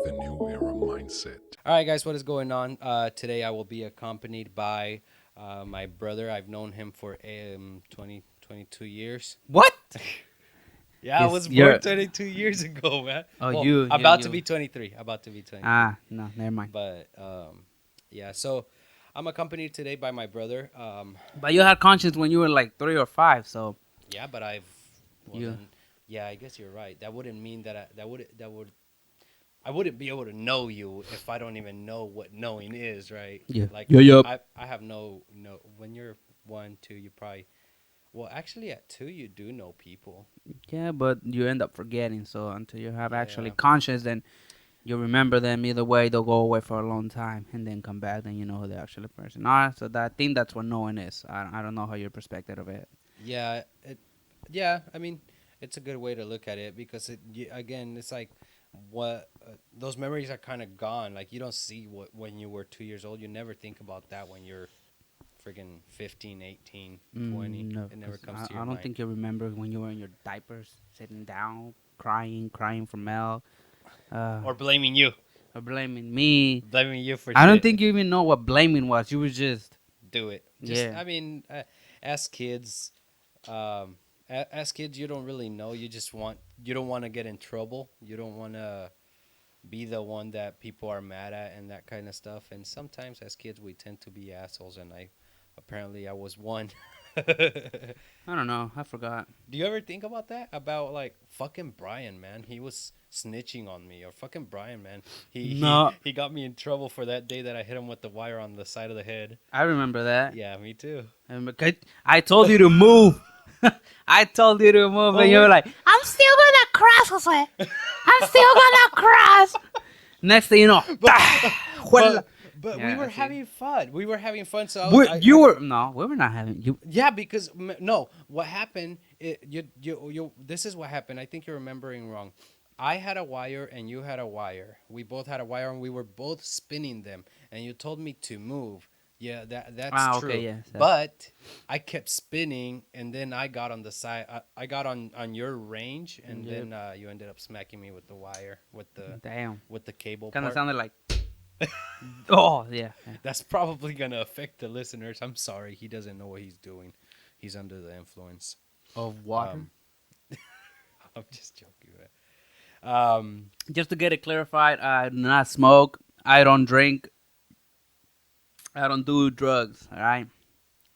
the New Era Mindset. All right, guys, what is going on? Today I will be accompanied by my brother. I've known him for 20, 22 years. What? Yeah, I Is was born your 22 years ago, man. oh Well, you you about to you be 23. About to be 23. no, never mind. But yeah, so I'm accompanied today by my brother. But you had conscience when you were like 3 or 5, so Yeah, but well you then, yeah, I guess you're right. That wouldn't mean that I wouldn't be able to know you if I don't even know what knowing is, right? yeah Like yeah yeah I have no when you're 1, 2, you probably well actually at 2 you do know people. yeah, but you end up forgetting. So until you have actually Yeah. conscience, then you remember them. Either way, they'll go away for a long time and then come back. Then you know who the actual person are. So that I think that's what knowing is. I don't know how your perspective of it. Yeah, yeah, I mean, it's a good way to look at it because again, it's like what those memories are kind of gone. Like you don't see what when you were 2 years old, you never think about that when you're friggin' 15, 18, 20. No, It never because comes to I your don't mind. think you remember when you were in your diapers, sitting down, crying for milk, uh, Or blaming you. or blaming me. Blaming you for I don't shit. think you even know what blaming was. You was just, Do it. Just, yeah. I mean, as kids, um, as kids, you don't really know. You don't want to get in trouble. You don't want to be the one that people are mad at and that kind of stuff. And sometimes as kids, we tend to be assholes. And apparently, I was one. Do I don't know. I forgot. you ever think about that? About like fucking Brian, man. He was snitching on me, or fucking Brian, man. No, He got me in trouble for that day that I hit him with the wire on the side of the head. I remember that. Yeah, me too. And I told you to move. I told you to move, Well, and you were we like, "I'm still gonna cross, Jose. I'm still gonna cross." Next thing you know, but Juela. but we Yeah, were I see. having fun. We were having fun. So You were no, we were not having you. yeah, because no, what happened? This is what happened. I think you're remembering wrong. I had a wire and you had a wire. We both had a wire and we were both spinning them. And you told me to move. Yeah, that's Ah, okay, true. yes. But I kept spinning and then I got on the side. I got on your range and Yep. then you ended up smacking me with the wire Damn. with the cable Kind of part. sounded like. Oh yeah. That's probably gonna affect the listeners. I'm sorry, he doesn't know what he's doing. He's under the influence. Of water. Um, I'm just joking, man. Um, Just to get it clarified, I do not smoke. I don't drink. I don't do drugs. All right.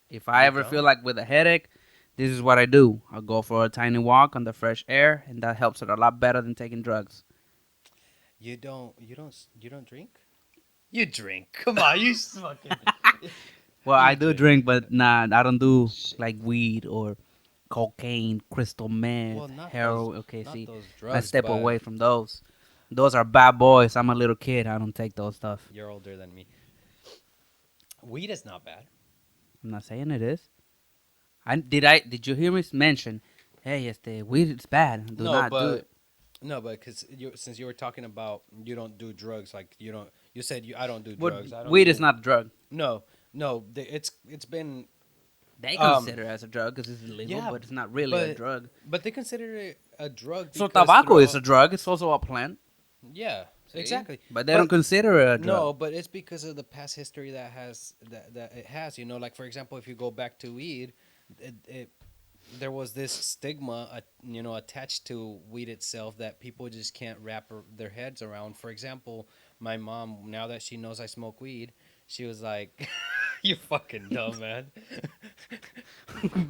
If I you ever feel don't. like with a headache, this is what I do. I'll go for a tiny walk on the fresh air, and that helps it a lot better than taking drugs. You don't drink. You drink. Come on, you fucking. Well, You I do drink. drink, but nah, I don't do like weed or cocaine, crystal meth, Well, heroin. Okay, not see, those I drugs, step but away from those. Those are bad boys. I'm a little kid. I don't take those stuff. you're older than me. Weed is not bad. I'm not saying it is. Did you hear me mention? Hey, este weed is bad. Do No, not do but it. no, but because since you were talking about you don't do drugs, like you don't. You said I don't do Well, drugs. I don't weed is do. not a drug. No, no. It's been They um consider it as a drug because it's illegal, yeah, but it's not really a but drug. but they consider it a drug So because tobacco is throughout a drug. It's also a plant. yeah, See? exactly. But they don't consider it a drug. No, but it's because of the past history that it has. You know, like for example, if you go back to weed, it there was this stigma, attached to weed itself that people just can't wrap their heads around. For example, my mom, now that she knows I smoke weed, she was like, "You fucking dumb man,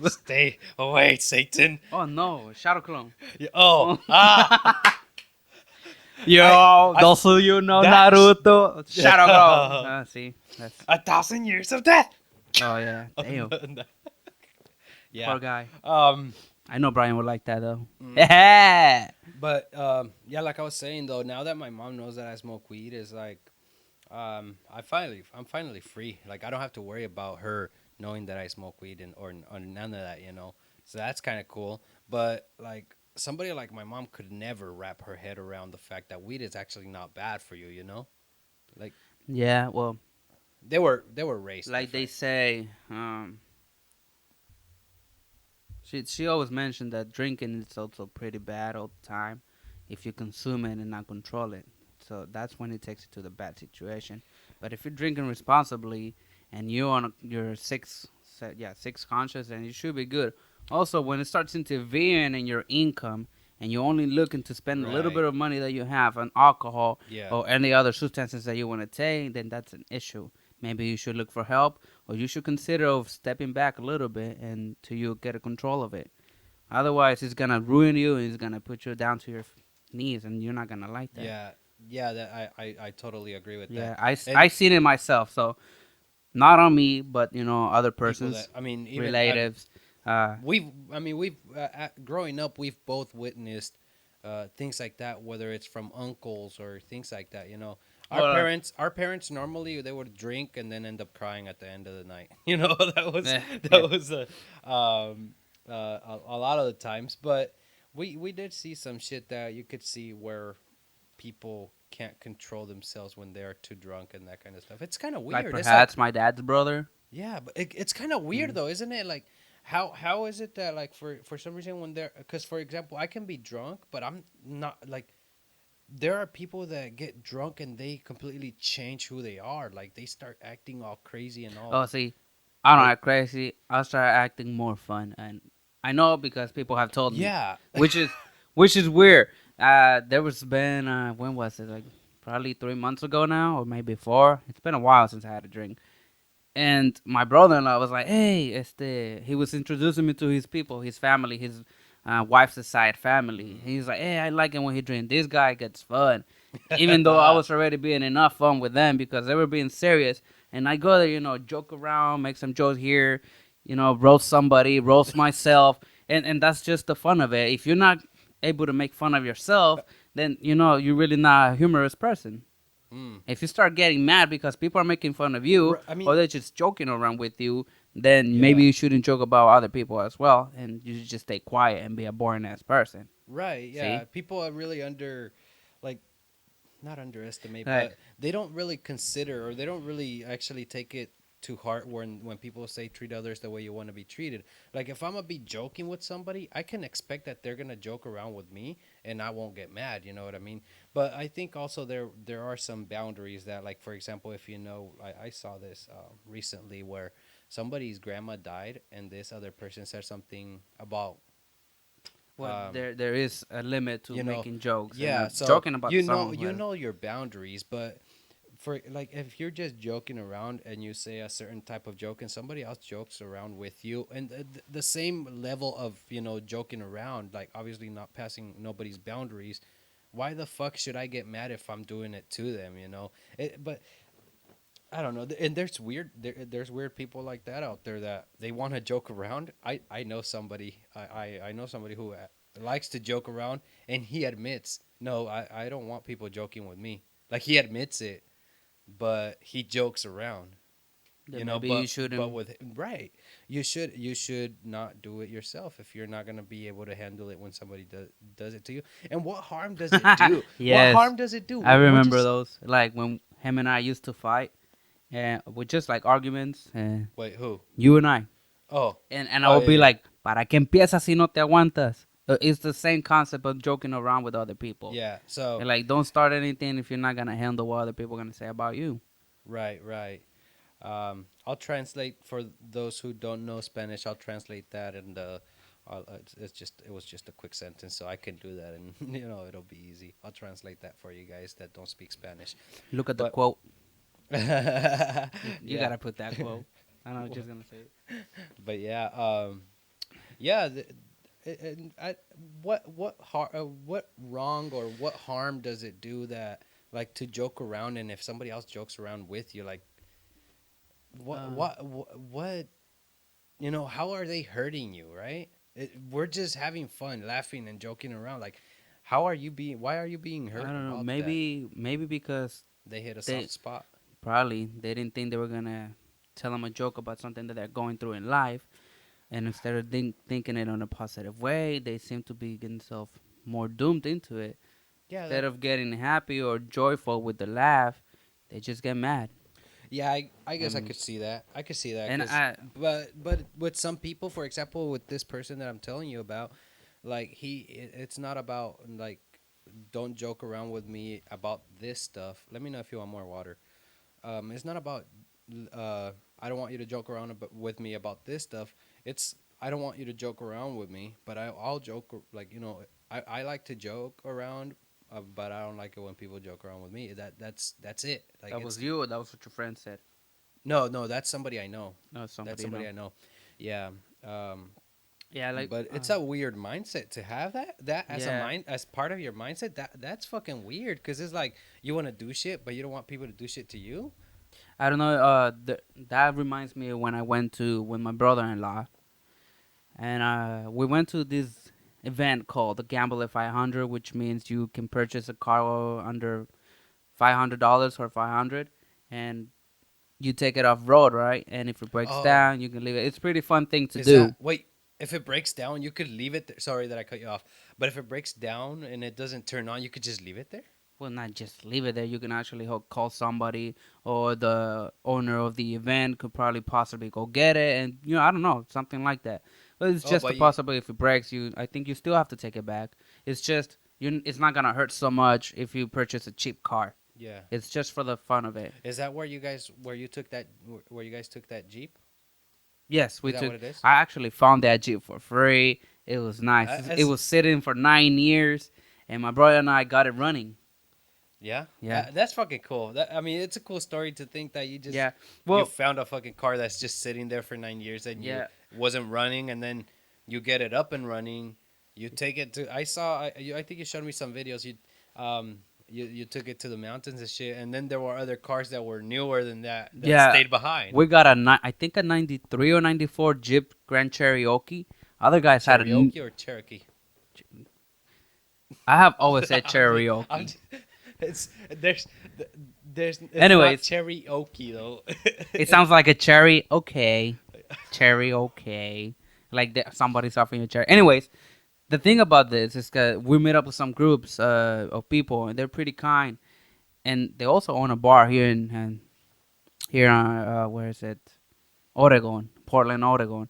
stay away, Satan." Oh no, shadow clone. Oh, Oh. I, Yo, I those of you know that's Naruto. Shadow clone. See, that's. 1,000 years of death. Oh yeah, damn. Yeah. Poor guy. Um. I know Brian would like that though. Mm. Yeah. But yeah, like I was saying though, now that my mom knows that I smoke weed, is like, I'm finally free. Like I don't have to worry about her knowing that I smoke weed or none of that, you know. So that's kind of cool. But like somebody like my mom could never wrap her head around the fact that weed is actually not bad for you, you know. Like Yeah. Well, they were raised like they different. say, she always mentioned that drinking is also pretty bad all the time if you consume it and not control it. So that's when it takes you to the bad situation. But if you're drinking responsibly and you're on your six conscious, then you should be good. Also, when it starts interfering in your income and you're only looking to spend a little Right. bit of money that you have on alcohol Yeah. or any other substances that you want to take, then that's an issue. Maybe you should look for help, or you should consider of stepping back a little bit and till you get a control of it. Otherwise, it's gonna ruin you and it's gonna put you down to your knees, and you're not gonna like that. Yeah. Yeah. That I totally agree with that. Yeah, I And seen it myself. So not on me, but other people that persons, I mean, even relatives. we've growing up, we've both witnessed things like that, whether it's from uncles or things like that. Well, Our parents normally they would drink and then end up crying at the end of the night. That was yeah, that was a lot of the times, but we did see some shit that you could see where people can't control themselves when they're too drunk and that kind of stuff. It's kind of like weird. It's like perhaps my dad's brother. yeah, but it's kind of weird Mm. though, isn't it? Like, how is it that like for some reason when they're because for example, I can be drunk, but I'm not like there are people that get drunk and they completely change who they are. Like they start acting all crazy and all Oh, see, I don't like act crazy. I'll start acting more fun, and I know because people have told me, yeah, which is weird. There was been when was it, like probably 3 months ago now, or maybe four. It's been a while since I had a drink. And my brother-in-law was like, "Hey, he was introducing me to his people, his family, his wife's side family. He's like, "Hey, I like it when he drink. This guy gets fun." Even though I nah, was already being enough fun with them because they were being serious, and I go there, joke around, make some jokes here, roast somebody, roast myself, and that's just the fun of it. If you're not able to make fun of yourself, then you're really not a humorous person. mm. If you start getting mad because people are making fun of you I mean, or they're just joking around with you, then maybe yeah, you shouldn't joke about other people as well, and you should just stay quiet and be a boring ass person. right, See, yeah. People are really like not underestimate, like but they don't really consider or they don't really actually take it to heart when people say treat others the way you want to be treated. Like if I'm gonna be joking with somebody, I can expect that they're gonna joke around with me and I won't get mad. You know what I mean? But I think also there are some boundaries that, like for example, if I saw this recently where somebody's grandma died and this other person said something about well, um, there is a limit to you know making jokes and yeah, so joking about someone who you has. know your boundaries, but for like if you're just joking around and you say a certain type of joke and somebody else jokes around with you and the same level of joking around, like obviously not passing nobody's boundaries, why the fuck should I get mad if I'm doing it to them, but I don't know. And there's weird people like that out there that they want to joke around. I know somebody. I know somebody who likes to joke around, and he admits, no, I don't want people joking with me. Like he admits it, but he jokes around. Then maybe you But shouldn't. with right, you should not do it yourself if you're not gonna be able to handle it when somebody does it to you. And what harm does it do? What Yes, harm does it do? I We're remember just those. Like when him and I used to fight, and with just like arguments, and wait who? you and I. Oh, And I oh will yeah be yeah. like, ¿para qué empiezas si no te aguantas? It's the same concept of joking around with other people. Yeah. So And like, don't start anything if you're not gonna handle what other people are gonna say about you. right, right. I'll translate for those who don't know Spanish. I'll translate that, and it was just a quick sentence, so I can do that, and it'll be easy. I'll translate that for you guys that don't speak Spanish. Look at the But quote. You yeah, gotta put that quote. I know, just gonna say it. but yeah, yeah. And what wrong or what harm does it do that like to joke around, and if somebody else jokes around with you, like Uh, what how are they hurting you, right? We're just having fun laughing and joking around, like why are you being I hurt don't know. about that? Maybe because They hit a they soft spot. probably they didn't think they were gonna tell them a joke about something that they're going through in life, and instead of thinking it on a positive way, they seem to be getting self more doomed into it. Yeah, Instead of getting happy or joyful with the laugh, they just get mad. yeah, I guess I And could see that. I could see that and because, I but with some people, for example, with this person that I'm telling you about, like it's not about like. don't joke around with me about this stuff. Let me know if you want more water. It's not about I don't want you to joke around with me about this stuff. It's I don't want you to joke around with me, but I'll joke like I like to joke around, but I don't like it when people joke around with me. That's it. Like That it's was you, or that was what your friend said? no, that's somebody I know. No, That's somebody you somebody know. I know. Yeah. Um, Yeah, like, but it's a weird mindset to have that as a yeah. mind as part of your mindset. That's fucking weird because it's like you want to do shit, but you don't want people to do shit to you. I don't know. That reminds me of when I went to with my brother-in-law, and we went to this event called the Gamble at 500, which means you can purchase a car under $500 or 500, and you take it off road, right? And if it breaks Oh, down, you can leave it. It's a pretty fun thing to is that do. wait? If it breaks down, you could leave it there. Sorry that I cut you off, but if it breaks down and it doesn't turn on, you could just leave it there. Well, not just leave it there. You can actually call somebody, or the owner of the event could probably possibly go get it, and I don't know, something like that. But it's Oh, just a but you, possibility. If it breaks, I think you still have to take it back. It's just it's not gonna hurt so much if you purchase a cheap car. yeah. It's just for the fun of it. Is that where you took that where you guys took that Jeep? Yes, we Is that took. what it is? I actually found that Jeep for free. It was nice. It As was sitting for 9 years, and my brother and I got it running. Yeah, Yeah, that's fucking cool. I mean, it's a cool story to think that yeah. you Well, found a fucking car that's just sitting there for 9 years and you yeah. wasn't running, and then you get it up and running. You take it to. I think you showed me some videos. You took it to the mountains and shit, and then there were other cars that were newer than that Yeah, stayed behind. we got I think a 93 or 94 Jeep Grand Cherokee. Other guys had Cherokee or Cherokee? I have always said I'm Cherokee. just, it's it's not Anyways, Cherokee though. it sounds like a cherry. Okay, cherry. Okay, like somebody's offering you a cherry. Anyways, the thing about this is that we met up with some groups of people, and they're pretty kind. And they also own a bar here here on where is it? Oregon, Portland, Oregon,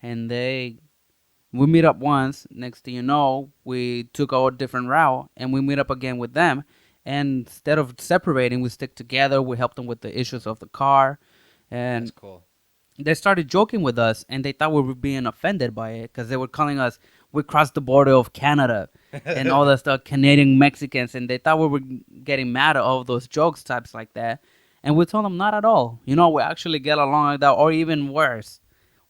and we meet up once. Next thing you know, we took our different route, and we meet up again with them. And instead of separating, we stick together. We help them with the issues of the car, That's and cool. they started joking with us, and they thought we were being offended by it because they were calling us we crossed the border of Canada and all that stuff, Canadian Mexicans, and they thought we were getting mad at all those jokes types like that. And we told them not at all. We actually get along like that, or even worse.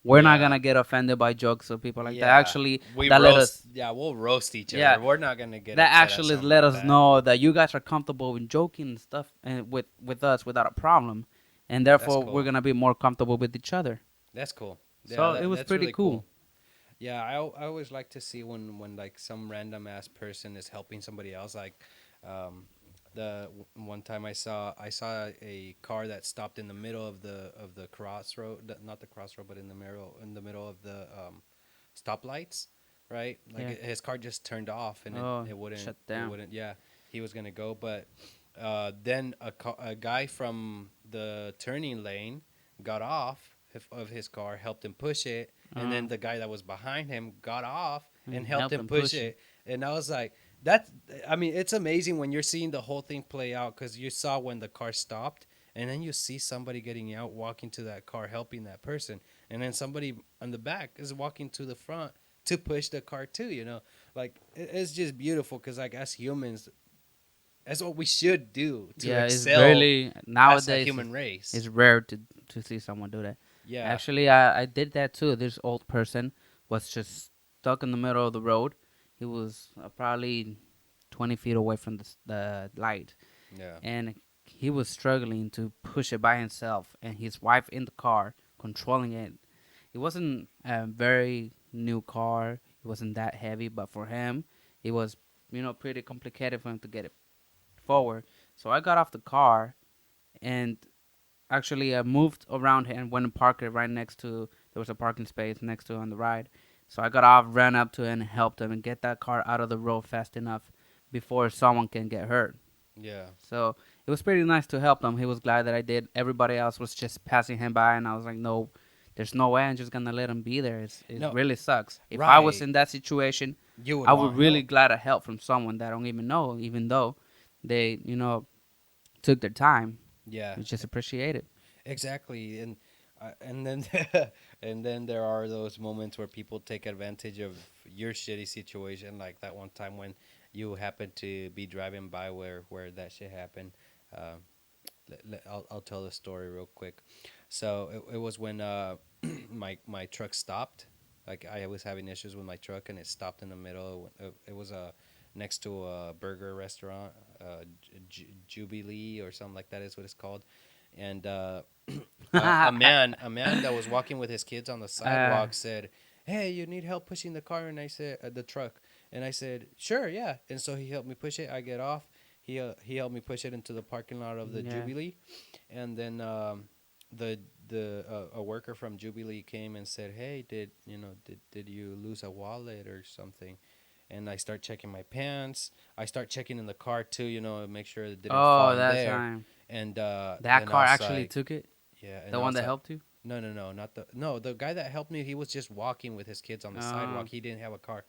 We're not Yeah. gonna get offended by jokes of people like that. Yeah, Actually, we that let roast. us, Yeah, we'll roast each yeah, other. We're not gonna get that upset at actually something let like us that. know that you guys are comfortable in joking and stuff and with us without a problem, and That's therefore we're cool. gonna be more comfortable with each other. That's cool. Yeah, So it was that's pretty really cool. cool. Yeah, I always like to see when like some random ass person is helping somebody else. Like, um, one time I saw a car that stopped in the middle of the crossroad, not the crossroad, but in the middle of the stoplights, right? Like Yeah. his car just turned off and it, Oh, it wouldn't shut it down. wouldn't yeah, he was gonna go, but then a guy from the turning lane got off of his car, helped him push it, and then Oh, the guy that was behind him got off and and helped help him them push push it. it. And I was like, that. I mean, it's amazing when you're seeing the whole thing play out because you saw when the car stopped, and then you see somebody getting out, walking to that car, helping that person, and then somebody on the back is walking to the front to push the car too. Like it's just beautiful because like as humans, that's what we should do to Yeah, it's excel barely as a nowadays. human race. It's rare to see someone do that. Yeah. Actually, I did that too. This old person was just stuck in the middle of the road. He was probably 20 feet away from the light, Yeah. and he was struggling to push it by himself, and his wife in the car controlling it. It wasn't a very new car. It wasn't that heavy, but for him, it was pretty complicated for him to get it forward. So I got off the car, and actually I moved around and went and parked it right next to. There was a parking space next to on the right. So I got off, ran up to it, and helped him and get that car out of the road fast enough before someone can get hurt. Yeah. So it was pretty nice to help him. He was glad that I did. Everybody else was just passing him by, and I was like, no, there's no way I'm just gonna let him be there. It No. really sucks. If I was Right. in that situation, You would I would want really help. glad a help from someone that I don't even know, even though they, took their time. Yeah, It's just appreciated. exactly. And then and then there are those moments where people take advantage of your shitty situation, like that one time when you happen to be driving by where that shit happened. Uh, I'll tell the story real quick. So it was when my truck stopped. Like I was having issues with my truck and it stopped in the middle. It was next to a burger restaurant, Jubilee or something like that is what it's called. And a man that was walking with his kids on the uh, sidewalk said, "Hey, you need help pushing the car?" And I said, "The truck." And I said, "Sure, yeah." And so he helped me push it. I get off. He helped me push it into the parking lot of the yeah. Jubilee, and then the a worker from Jubilee came and said, "Hey, did you lose a wallet or something?" And I start checking my pants. I start checking in the car too, make sure it didn't fall Oh, in that there. time. And That then I car was actually like, took it. yeah, and The I one was that like, helped you. no, no, no, not the guy that helped me. He was just walking with his kids on the Oh, sidewalk. He didn't have a car.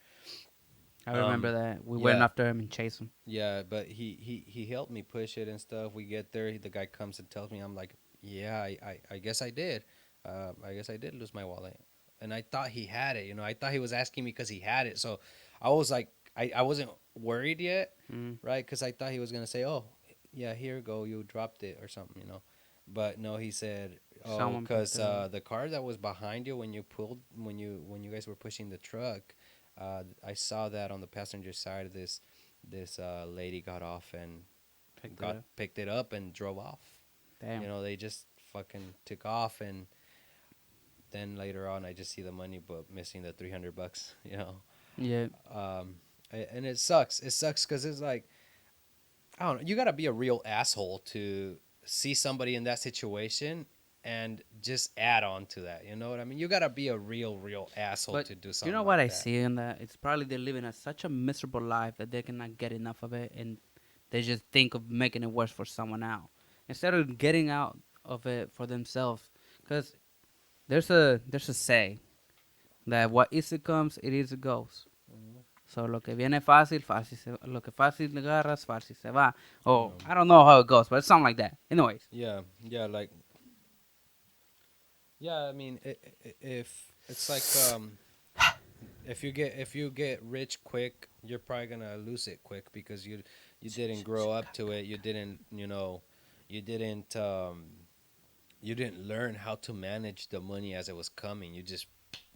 I remember Um, that. We went yeah, after him and chased him. yeah, but he helped me push it and stuff. We get there, the guy comes and tells me, I'm like, yeah, I guess I did. I guess I did lose my wallet, and I thought he had it. I thought he was asking me because he had it. So I was like, I wasn't worried yet, Mm. right? Because I thought he was gonna say, oh, yeah, here you go, you dropped it or something. But no, he said, oh, Someone picked because it up. the car that was behind you when you guys were pushing the truck, I saw that on the passenger side of this lady got off and Picked it got up. picked it up and drove off. Damn. They just fucking took off, and then later on, I just see the money but missing the $300. Yeah. Um, and it sucks. It sucks because it's like I don't know. You gotta be a real asshole to see somebody in that situation and just add on to that. You know what I mean? You gotta be a real asshole But to do you know something what like I that. see in that? It's probably they're living a, such a miserable life that they cannot get enough of it, and they just think of making it worse for someone else instead of getting out of it for themselves. Because there's a say that what easy comes, it easy goes. So lo que viene fácil, fácil se, lo que fácil agarras, fácil se va. Oh, Um, I don't know how it goes, but it's something like that. Anyways, yeah, yeah, like yeah. I mean, if it's like if you get rich quick, you're probably gonna lose it quick because you didn't grow up to it. You didn't you didn't learn how to manage the money as it was coming. You just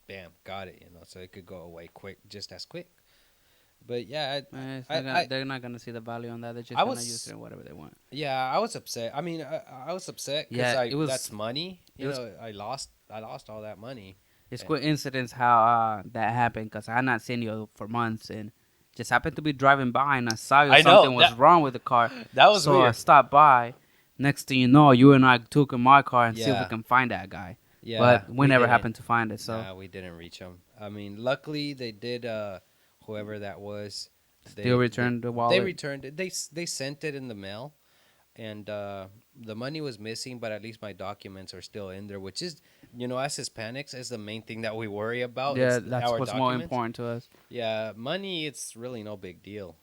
bam got it. So it could go away quick, just as quick. But yeah, it's I not I gonna, I, they're not gonna see the value on that. They're just I gonna use it was in whatever they want. yeah I was upset. I mean I was upset because Yeah, I it was that's money. it was I lost all that money. it's And coincidence how that happened because I had not seen you for months and just happened to be driving by and I saw you I know something was that wrong with the car, that was so I weird. stopped by. Next thing you know, you and I took in my car and see if we Yeah. can find that guy, Yeah, but we we never didn't. happened to find it. So Nah, we didn't reach them. I mean, luckily they did. Whoever that was, still they they returned the they wallet. returned it. They sent it in the mail, and the money was missing, but at least my documents are still in there. Which is, as Hispanics, is the main thing that we worry about. Yeah, It's that's our what's more documents. important to us. Yeah, money. It's really no big deal.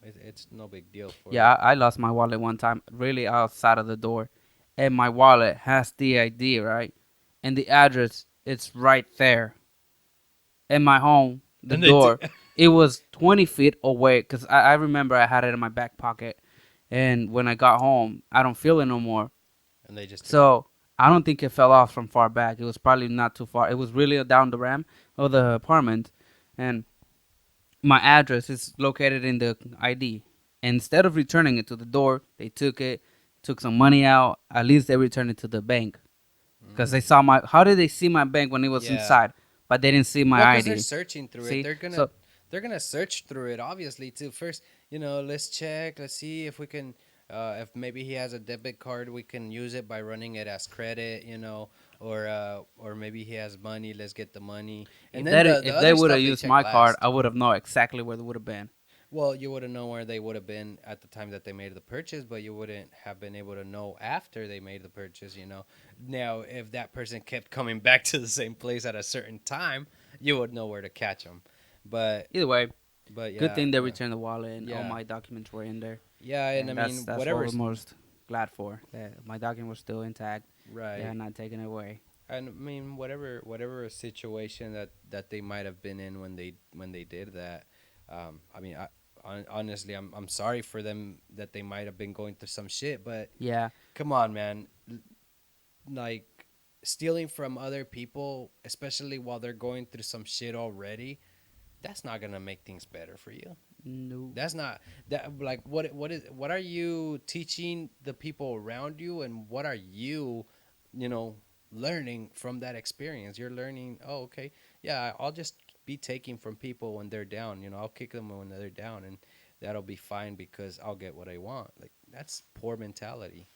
It's no big deal for. Yeah, I lost my wallet one time, really outside of the door, and my wallet has the ID right, and the address it's right there in my home. The And they took, door, it was 20 feet away because I remember I had it in my back pocket, and when I got home, I don't feel it no more. and they just took it. So I don't think it fell off from far back. It was probably not too far. It was really down the ramp of the apartment, and my address is located in the ID. And instead of returning it to the door, they took it, took some money out. At least they returned it to the bank because they Mm. saw my. How did they see my bank when it was Yeah. inside, but they didn't see my Well, because they're ID? searching through it, See, they're gonna so they're gonna search through it obviously too. First, let's check, let's see if we can, if maybe he has a debit card, we can use it by running it as credit, or maybe he has money, let's get the money, and then the if they other would have stuff they used check my card, I last. would have known exactly where it would have been. Well, you wouldn't know where they would have been at the time that they made the purchase, but you wouldn't have been able to know after they made the purchase. Now, if that person kept coming back to the same place at a certain time, you would know where to catch them. But Either way, But Good yeah, thing they yeah, returned the wallet and all yeah, my documents were in there. yeah. And I And that's mean, that's what we're whatever's most glad for. That my document was still intact. They right. had not taken it away. And I mean, whatever situation that they might have been in when they did that. I mean, honestly, I'm sorry for them that they might have been going through some shit. But Yeah. come on, man, like stealing from other people, especially while they're going through some shit already, that's not gonna make things better for you. No. That's not that like what are you teaching the people around you, and what are you, you know, learning from that experience? You're learning, oh, okay, yeah, I'll just be taking from people when they're down. You know, I'll kick them when they're down, and that'll be fine because I'll get what I want. Like that's poor mentality.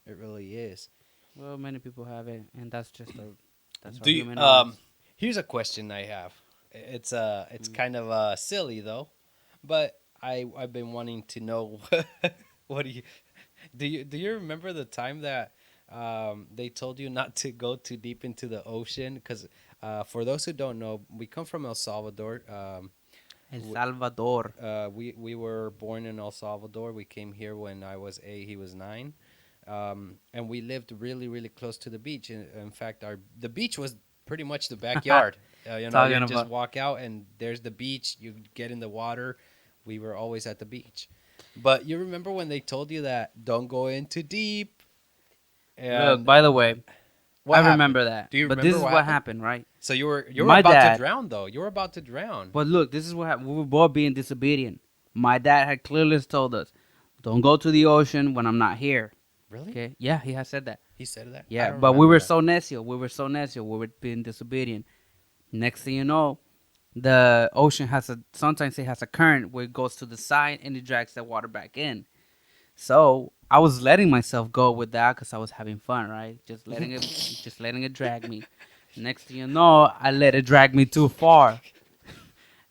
It really is. Well, many people have it, and that's how Do you, human are. here's a question I have. It's Mm. kind of silly though, but I've been wanting to know what do you remember the time that they told you not to go too deep into the ocean? Because for those who don't know, we come from El Salvador. El Salvador. We were born in El Salvador. We came here when I was 8, he was 9, and we lived really close to the beach. In fact, our the beach was pretty much the backyard. You know, you Talking just about. walk out and there's the beach. You get in the water. We were always at the beach. But you remember when they told you that don't go in too deep? Look, And by the way, I what happened? remember that. Do you But this remember is what what happened? happened, right? So you were My about to dad. drown though. You were about to drown. But look, this is what happened. We were both being disobedient. My dad had clearly told us, "Don't go to the ocean when I'm not here." Really? Okay? Yeah, he has said that. He said that? I Yeah, don't but we remember were that. so necio. We were being disobedient. Next thing you know, the ocean has a sometimes it has a current where it goes to the side and it drags the water back in. So I was letting myself go with that because I was having fun, right? Just letting it drag me. Next thing you know, I let it drag me too far.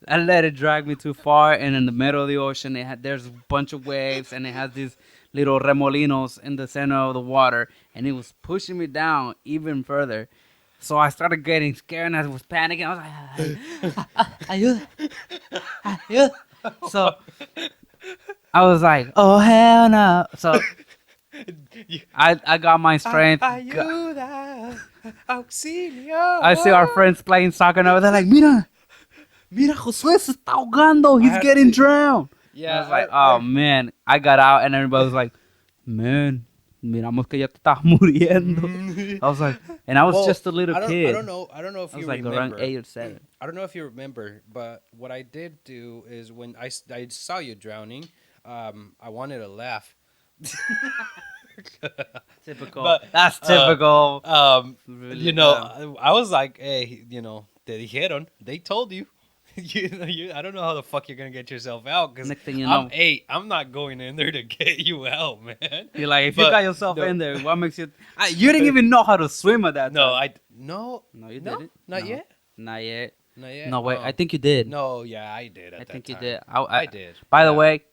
I let it drag me too far, and in the middle of the ocean, there's a bunch of waves, and it has these little remolinos in the center of the water, and it was pushing me down even further. So I started getting scared, and I was panicking. I was like, ayuda, ayuda. So I was like, oh hell no. So You- I got my strength. Ayuda, auxilio. I see our friends playing soccer, and they're like, mira, mira, Josué se está ahogando. I He's have getting to. drowned. I Yeah, was like, oh man. I got out and everybody was like, man, miramos que ya te estás muriendo. I was like, and I was well, just a little I don't kid. know. I don't know if I you was like around remember. 8 or 7. I don't know if you remember, but what I did do is when I saw you drowning, I wanted to laugh. Typical. But That's uh, typical. you Really, know, I was like, hey, you know, te dijeron, they told you. I don't know how the fuck you're gonna get yourself out because next thing you I'm know, 8. I'm not going in there to get you out, man. you're like, if you But got yourself no, in there, what makes you? You didn't even know how to swim at that no, time. no, No, you no, didn't. not No, yet, not yet. not yet. No, wait. I think you did. No, yeah, I did I at that think you time. did. I did. By the Yeah. way,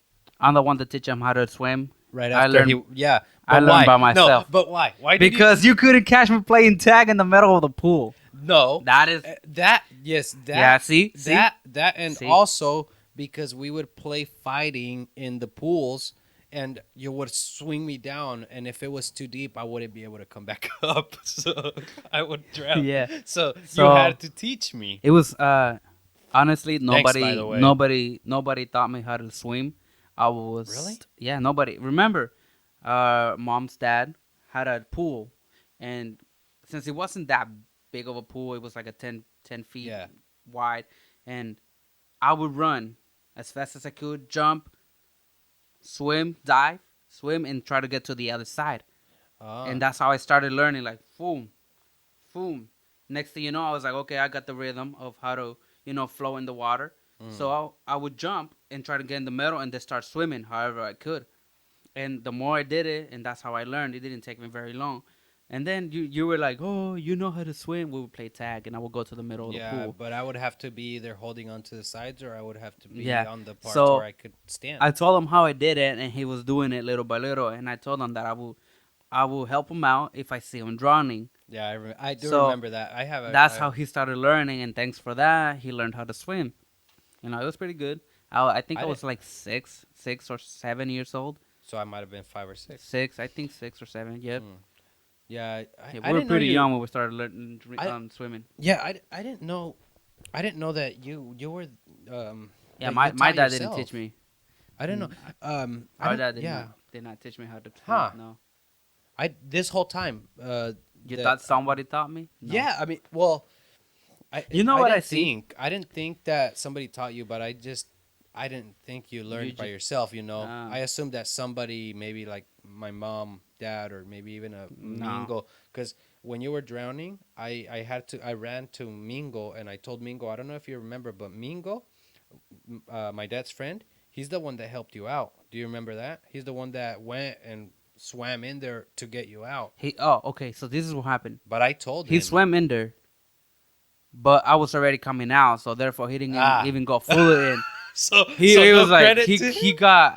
I'm the one to teach him how to swim. Right I after learned. yeah, I but learned why? by No, myself. but why? Why did you? Because you couldn't catch me playing tag in the middle of the pool. No, That is, that yes, yeah. See, that, and see. also because we would play fighting in the pools, and you would swing me down, and if it was too deep, I wouldn't be able to come back up, so I would drown. Yeah. So you So had to teach me. it was. Honestly, Thanks, by the way. nobody taught me how to swim. I was. Really? Yeah, nobody. Remember, mom's dad had a pool, and since it wasn't that big of a pool, it was like a 10 feet Yeah. wide, and I would run as fast as I could, jump, swim, dive, swim, and try to get to the other side. Ah. And that's how I started learning. Like, boom, boom. Next thing you know, I was like, okay, I got the rhythm of how to, flow in the water. So I would jump and try to get in the middle and then start swimming however I could. And the more I did it, and that's how I learned. It didn't take me very long. And then you were like, oh, you know how to swim. We would play tag, and I would go to the middle of the Yeah, pool. but I would have to be either holding onto the sides or I would have to be Yeah. on the parts So where I could stand. I told him how I did it, and he was doing it little by little. And I told him that I will help him out if I see him drowning. Yeah, I do So, remember that. That's how he started learning, and thanks for that, he learned how to swim. It was pretty good. I think I I didn't. was like 6 or 7 years old. So I might have been 5 or 6. Six, I think 6 or 7. Yep. Mm. Yeah, Yeah, I we were didn't know pretty you. young when we started learning I swimming. Yeah, I didn't know. I didn't know that you were Yeah, that you my taught dad didn't teach yourself. me. I didn't know. Mm, I Our don't. dad Yeah. did not teach me how to swim. Huh. No. I this whole time. You That thought somebody taught me? No. Yeah. I mean, well, You know what I see? I didn't think that somebody taught you, but I didn't think you You learned by just yourself. uh, I assumed that somebody, maybe like my mom, dad, or maybe even a no. Mingo, because when you were drowning, I ran to Mingo and I told Mingo, I don't know if you remember, but Mingo, my dad's friend, he's the one that helped you out. Do you remember that? He's the one that went and swam in there to get you out. Okay. So this is what happened. But I told He him, swam in there, but I was already coming out, so therefore he didn't ah, even go fully in. so He no was like credit to him.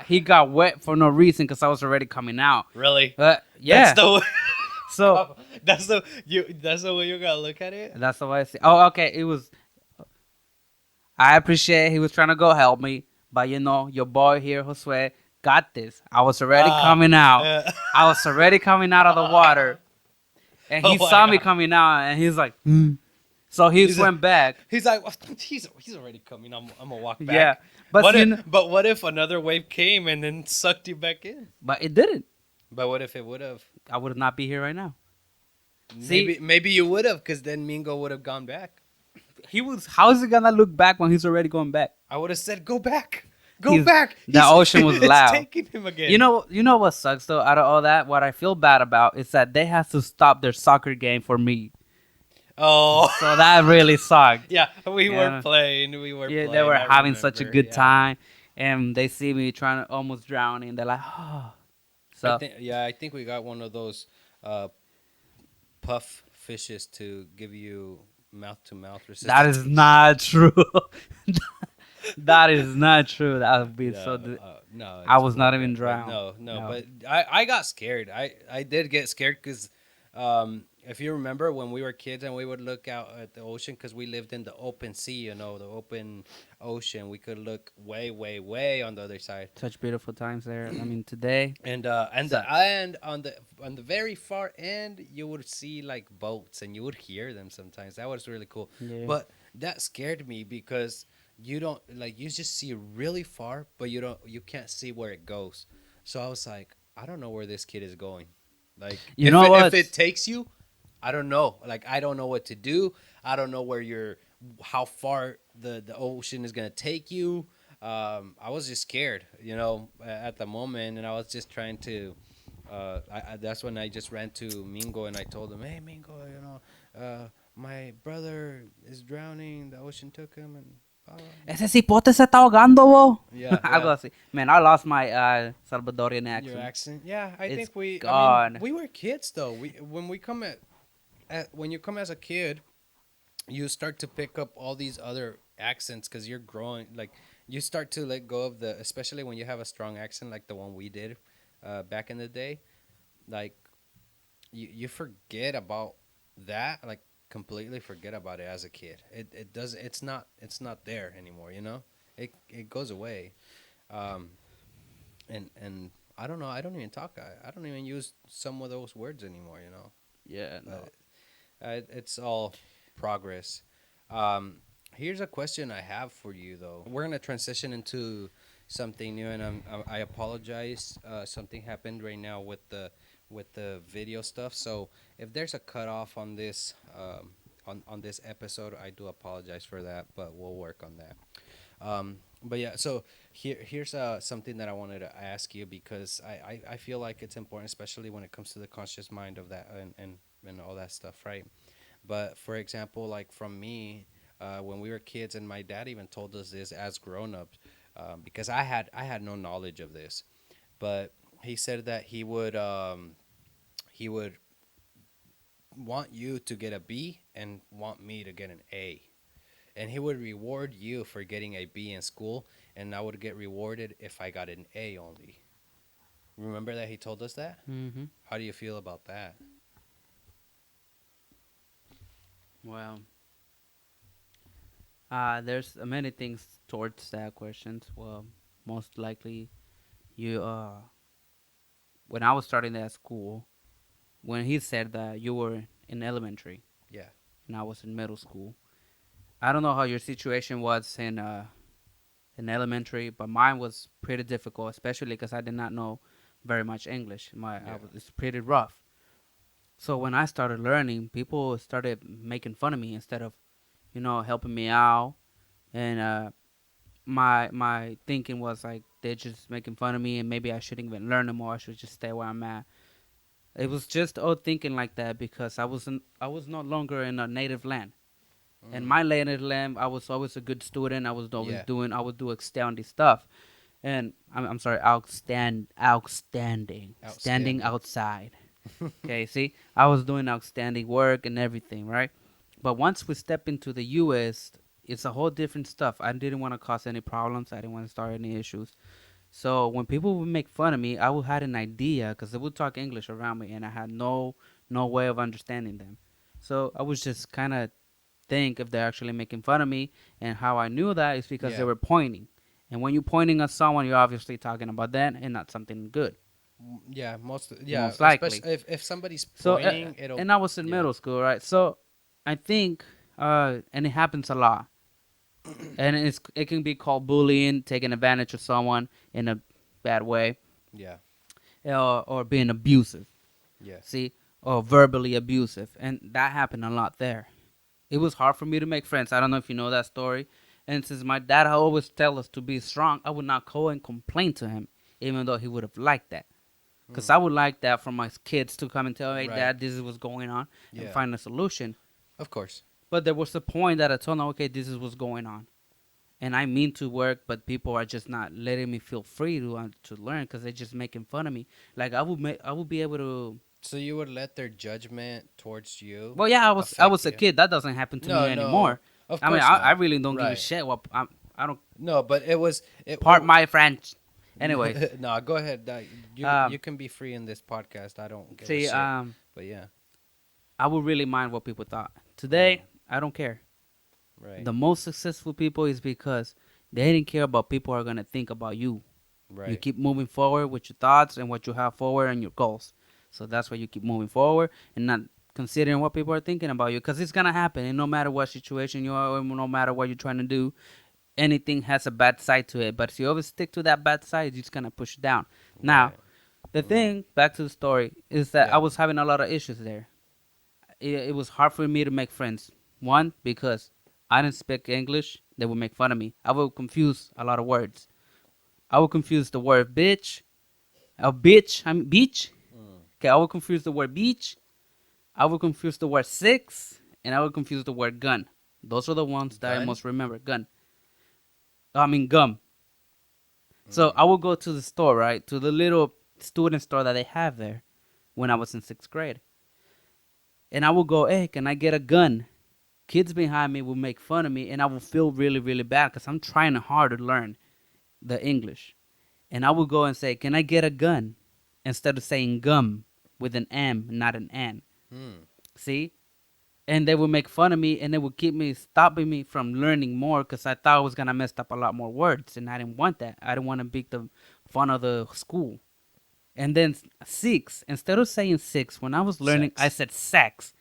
he got wet for no reason because I was already coming out. Really? But That's yeah, the way. so That's the way you gotta look at it. that's the way I see. Oh, okay. It was. I appreciate he was trying to go help me, but your boy here, Josue, got this. I was already Ah, coming out. uh, I was already coming out of the water, and oh he my saw me god. coming out, and he's like, so he He's a, swam back. he's like, "Well, he's already coming. I'm gonna walk Yeah, back. but But what if another wave came and then sucked you back in? but it didn't. But what if it would have? I would not be here right now. See, Maybe you would have, because then Mingo would have gone back. he was. How is he gonna look back when he's already going back? I would have said, "Go back, go He's- back." the ocean was it's loud. taking him again. You know what sucks though? Out of all that, what I feel bad about is that they have to stop their soccer game for me. Oh, So that really sucked. yeah. We Yeah. were playing. We were. Yeah, Playing, they were I having such a remember, good yeah. time, and they see me trying to almost drown, and they're like, "Oh." So I think we got one of those uh, puff fishes to give you mouth to mouth that resistance. is not true. That is not true. That would be so. No, I it's was cool, not even but drowned. no, No. but I got scared. I did get scared because if you remember when we were kids and we would look out at the ocean, because we lived in the open sea, the open ocean, we could look way, way, way on the other side. Such beautiful times there. I mean, today. And Sucks. on the very far end, you would see like boats, and you would hear them sometimes. That was really cool. Yeah. But that scared me because you don't like you just see really far, but you can't see where it goes. So I was like, I don't know where this kid is going. Like, You know what? if it takes you, I don't know. Like, I don't know what to do. I don't know how far the ocean is gonna take you. I was just scared, at the moment, and I was just trying to. That's when I just ran to Mingo and I told him, "Hey, Mingo, my brother is drowning. The ocean took him, and Ese cipote se está ahogando, bo. yeah, Algo yeah." así. Man, I lost my Salvadorian Your accent. accent, yeah. I It's think I gone. mean, we were kids though. When we come when you come as a kid, you start to pick up all these other accents because you're growing. Like, you start to let go of especially when you have a strong accent like the one we did back in the day. Like, you forget about that. Like, completely forget about it as a kid. It does. It's not there anymore. It goes away. Um, and I don't know. I don't even talk. I don't even use some of those words anymore. Yeah, no. But it's all progress. Um, Here's a question I have for you, though. We're gonna transition into something new, and I apologize. Something happened right now with the video stuff. So if there's a cutoff on this on this episode, I do apologize for that, but we'll work on that. But yeah, so here's something that I wanted to ask you, because I feel like it's important, especially when it comes to the conscious mind of that and all that stuff, right? But for example, like from me, when we were kids, and my dad even told us this as grown-ups, because I had no knowledge of this, but he said that he would want you to get a B and want me to get an A, and he would reward you for getting a B in school, and I would get rewarded if I got an A only. Remember that he told us that? Mm-hmm. How do you feel about that? Well, There's many things towards that question. Well, most likely you when I was starting at school, when he said that you were in elementary Yeah. and I was in middle school. I don't know how your situation was in elementary, but mine was pretty difficult, especially because I did not know very much English. Yeah. It's pretty rough. So when I started learning, people started making fun of me instead of helping me out. And my thinking was like they're just making fun of me, and maybe I shouldn't even learn them, or I should just stay where I'm at. It was just all thinking like that because I was no longer in a native land. In Mm. my native land, I was always a good student. Yeah. I would do outstanding stuff. And I'm sorry, outstanding, standing Outstanding. outside. Okay, see, I was doing outstanding work and everything, right? But once we step into the U.S., it's a whole different stuff. I didn't want to cause any problems. I didn't want to start any issues. So when people would make fun of me, I would had an idea because they would talk English around me, and I had no way of understanding them. So I was just kind of think if they're actually making fun of me, and how I knew that is because they Yeah. were pointing. And when you're pointing at someone, you're obviously talking about them and not something good, Yeah. Most. Yeah. most likely. Especially if somebody's So, pointing, it'll. and I was in Yeah. middle school, right? So, I think, and it happens a lot, and it can be called bullying, taking advantage of someone in a bad way, Yeah. or being abusive. Yeah. See, or verbally abusive, and that happened a lot there. It was hard for me to make friends. I don't know if you know that story. And since my dad always tell us to be strong, I would not go and complain to him, even though he would have liked that. Because Mm. I would like that for my kids to come and tell me, hey, Right. Dad, this is what's going on, and Yeah. find a solution. Of course. But there was a point that I told them, okay, this is what's going on. And I mean to work, but people are just not letting me feel free to learn because they're just making fun of me. Like I would be able to. So you would let their judgment towards you Well, yeah, I affect was a you? kid. That doesn't happen to me No, no. anymore. Of I mean, course I not. really don't give a Right. shit. What I don't No, but it was part my French. Anyways, no, go ahead. You um, can be free in this podcast. I don't give a see, shit. But yeah, I would really mind what people thought. mm, Today, I don't care. right, The most successful people is because they didn't care about people are gonna think about you. You right, keep moving forward with your thoughts and what you have forward and your goals. So that's why you keep moving forward and not considering what people are thinking about you, because it's gonna happen. And no matter what situation you are in, no matter what you're trying to do, anything has a bad side to it. But if you always stick to that bad side, you're just gonna push it down. Now, right. the Mm, thing, back to the story, is that I yeah, was having a lot of issues there. It was hard for me to make friends. One, because I didn't speak English, they would make fun of me. I would confuse a lot of words. I would confuse the word bitch, I mean beach. mm, Okay, I would confuse the word beach. I would confuse the word six, and I would confuse the word gun. Those are the ones that I gun. most remember. Gun. I mean gum. So Mm, I would go to the store, right, to the little student store that they have there when I was in sixth grade, and I would go, "Hey, can I get a gun?" Kids behind me would make fun of me, and I would feel really, really bad because I'm trying hard to learn the English. And I would go and say, "Can I get a gun?" Instead of saying gum with an M, not an N. mm, See? And they would make fun of me, and they would keep me stopping me from learning more because I thought I was gonna mess up a lot more words, and I didn't want that. I didn't want to be the fun of the school. And then six, instead of saying six, when I was learning, I sex. said sex.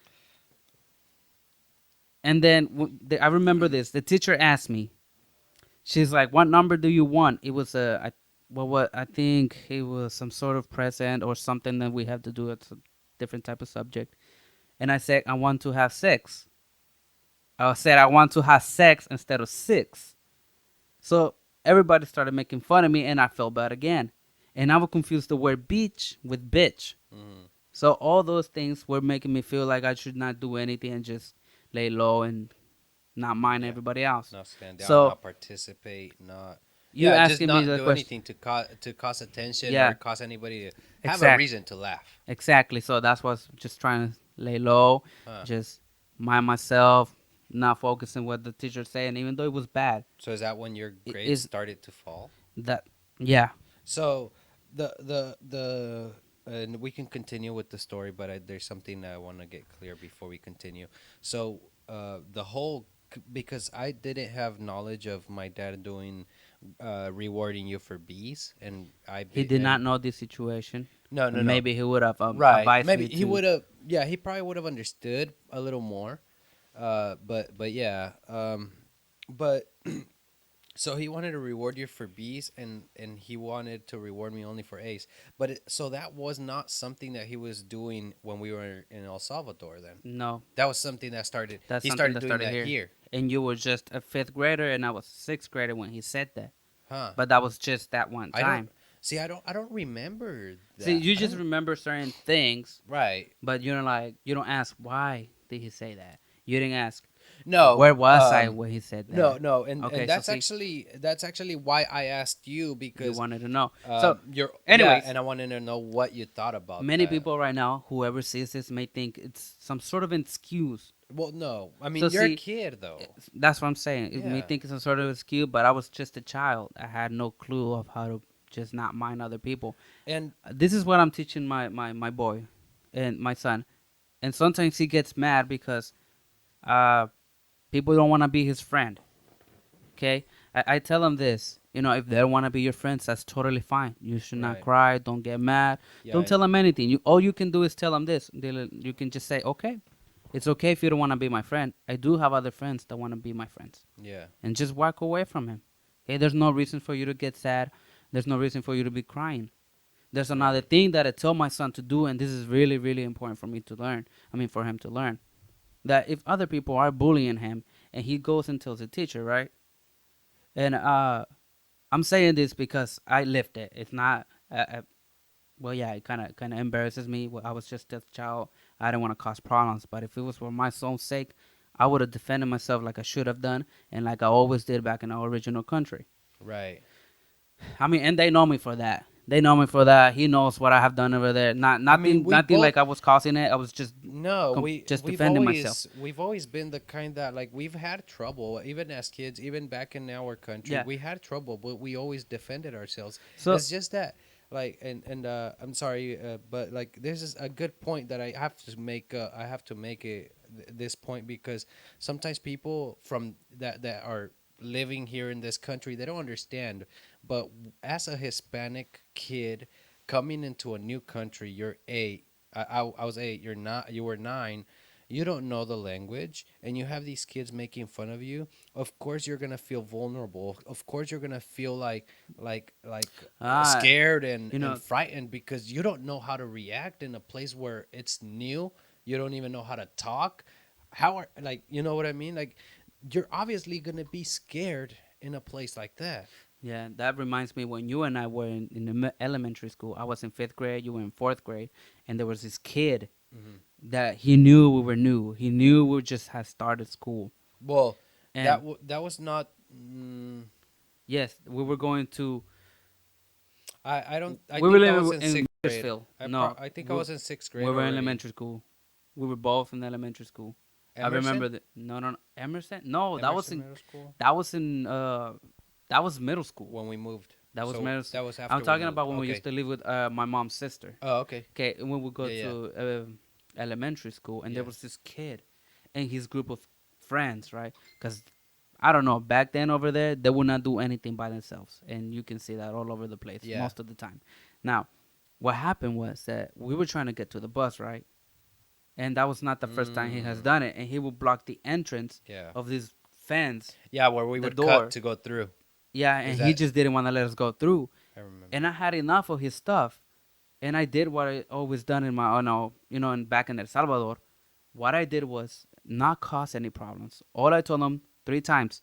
And then I remember this. The teacher asked me, she's like, "What number do you want?" It was what I think it was some sort of present or something that we have to do. It's a different type of subject. And I said, "I want to have sex." I said, "I want to have sex" instead of six. So everybody started making fun of me, and I felt bad again. And I would confuse the word beach with bitch. Mm, So all those things were making me feel like I should not do anything and just lay low and not mind yeah. everybody else. Not stand out. So Not participate. Not. you Yeah, just asking me not the do question? anything to cause attention or Yeah, cause anybody to have a exact, reason to laugh. exactly. So that's what's just trying to lay low, Huh. just mind myself, not focusing what the teacher's saying, even though it was bad. So is that when your It grades is started to fall? that, yeah, So the and we can continue with the story, but there's something that I want to get clear before we continue. So the whole because I didn't have knowledge of my dad doing rewarding you for B's, and He did not and know this situation, no, no, and no. maybe he would have Right. advised Maybe me he to. would have. Yeah, he probably would have understood a little more. But yeah. But so he wanted to reward you for B's, and he wanted to reward me only for A's. But so that was not something that he was doing when we were in El Salvador. Then No, that was something that started. that's He something started that doing started that here. here, And you were just a fifth grader, and I was a sixth grader when he said that. huh? But that was just that one I don't time. see. I don't remember See, that. you I just don't. remember certain things, Right. but you don't like you don't ask why did he say that. You didn't ask No. where was I when he said No, that. no, Okay, and so see, that's actually why I asked you you because wanted to know. So, you're yeah, anyways, and I wanted to know what you thought about many that. people right now, whoever sees this, may think it's some sort of excuse. Well, no, I So mean you're a see, kid though. that's what I'm saying. It may Yeah, think it's some sort of excuse, but I was just a child. I had no clue of how to just not mind other people. and This is what I'm teaching my boy and my son. And sometimes he gets mad because uh, people don't want to be his friend. Okay, I tell him this. If they don't want to be your friends, that's totally fine. You should not right, cry. Don't get mad. yeah, Don't tell them anything. All you can do is tell them this. You can just say, okay, it's okay if you don't want to be my friend. I do have other friends that want to be my friends, yeah, and just walk away from him. Okay, there's no reason for you to get sad. There's no reason for you to be crying. There's another right, thing that I tell my son to do, and this is really, really important for me to learn. I mean, for him to learn that if other people are bullying him, and he goes and tells the teacher, right? And I'm saying this because I lived it. It's not. Well, yeah, it kind of embarrasses me. Well, I was just a child. I didn't want to cause problems. But if it was for my son's sake, I would have defended myself like I should have done, and like I always did back in our original country. right. I mean, and they know me for that. They know me for that. He knows what I have done over there. Not I mean, nothing, nothing like I was causing it. I was just no, just defending myself. we've always been the kind that like we've had trouble even as kids, even back in our country. Yeah. We had trouble, but we always defended ourselves. So It's just that like and I'm sorry, but like this is a good point that I have to make. I have to make this point because sometimes people from that are living here in this country they don't understand. But as a Hispanic kid coming into a new country, you're 8. I was 8. You're not. You were 9. You don't know the language, and you have these kids making fun of you. Of course, you're gonna feel vulnerable. Of course, you're gonna feel like ah, scared you and know, frightened because you don't know how to react in a place where it's new. You don't even know how to talk. How are like you know what I mean? Like you're obviously gonna be scared in a place like that. yeah, that reminds me when you and I were in the elementary school. I was in fifth grade. You were in fourth grade, and there was this kid Hmm. that he knew we were new. He knew we just had started school, Well, and that was not. yes, we were going to. I don't. I We were think I was living in in sixth grade. Bakersfield. No, I think I we, was in sixth we grade were in already. elementary school. We were both in elementary school. I Emerson. remember that. No, no, no. Emerson? No, Emerson Middle School. that was in that was middle school. When we moved. That was So middle. that was I'm after we talking moved. about when we used Okay. to live with my mom's sister. Oh, okay. Okay, and when we go Yeah, yeah, to elementary school, and there yeah. was this kid and his group of friends, right? Because I don't know, back then over there, they would not do anything by themselves, and you can see that all over the place Yeah. most of the time. Now, what happened was that we were trying to get to the bus, right? And that was not the first time he has Mm, done it, and he would block the entrance yeah. of this fence, Yeah, where we the would door. cut to go through. Yeah, Is and he that? just didn't want to let us go through. I remember. And I had enough of his stuff, and I did what I always done in my, and back in El Salvador. What I did was not cause any problems. All I told him 3 times.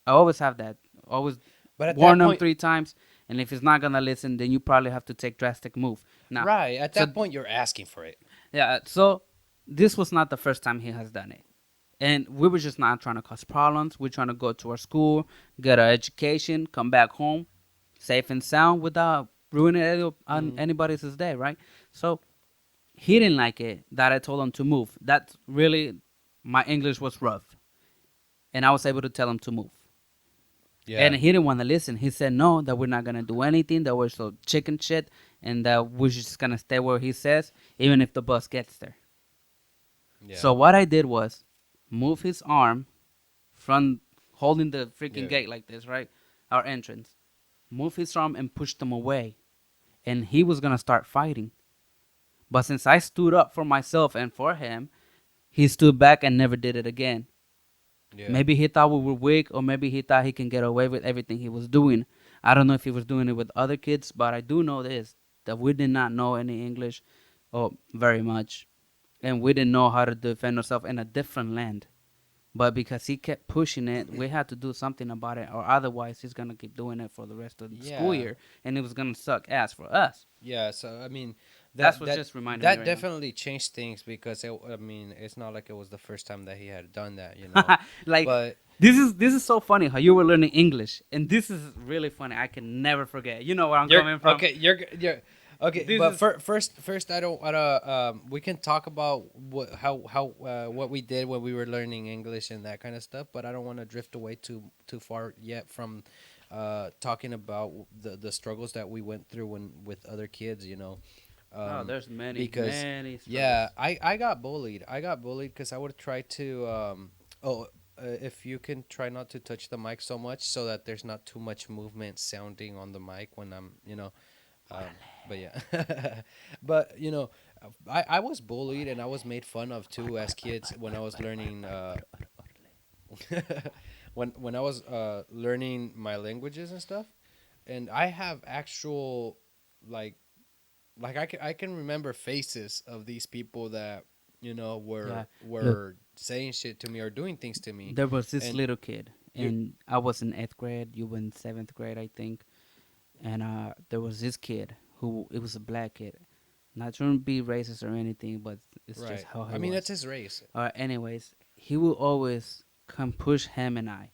I always have that. Always But at warn that him point, 3 times, and if he's not gonna listen, then you probably have to take drastic move. Now, right? At so that point, you're asking for it. yeah, so this was not the first time he has done it. And we were just not trying to cause problems. We're trying to go to our school, get our education, come back home, safe and sound without ruining Mm. anybody's day, right? So he didn't like it that I told him to move. That really, my English was rough. And I was able to tell him to move. Yeah. And he didn't want to listen. He said no, that we're not gonna do anything, that we're so chicken shit, and that we're just gonna stay where he says, even if the bus gets there. Yeah. So what I did was move his arm from holding the freaking Yeah. gate like this, right? Our entrance. Moved his arm and pushed them away. And he was gonna start fighting. But since I stood up for myself and for him, he stood back and never did it again. Yeah. Maybe he thought we were weak, or maybe he thought he can get away with everything he was doing. I don't know if he was doing it with other kids, but I do know this, that we did not know any English, or very much, and we didn't know how to defend ourselves in a different land. But because he kept pushing it, we had to do something about it, or otherwise he's gonna keep doing it for the rest of the school Yeah. year, and it was gonna suck ass for us. Yeah, so I mean, That's that what's that just reminding me that right definitely changed things because I mean, it's not like it was the first time that he had done that, you know. now. Like, But this is so funny how you were learning English, and this is really funny. I can never forget. You know where I'm you're coming from. okay. You're okay. This But is first, I don't wanna. We can talk about what we did when we were learning English and that kind of stuff. But I don't want to drift away too far yet from, talking about the struggles that we went through when with other kids. You know, oh, um, there's many because many struggles. yeah, I got bullied. I got bullied because I would try to oh. If you can try not to touch the mic so much so that there's not too much movement sounding on the mic when I'm, but yeah, but I was bullied and I was made fun of too as kids when I was learning when I was learning my languages and stuff, and I have actual like I can remember faces of these people that Yeah, look, were saying shit to me or doing things to me, there was this and little kid, you and I was in 8th grade. You were in 7th grade, I think. And there was this kid who it was a black kid. Not trying to be racist or anything, but it's just right. how he I mean, that's was. his race. Anyways, he will always come push him and I,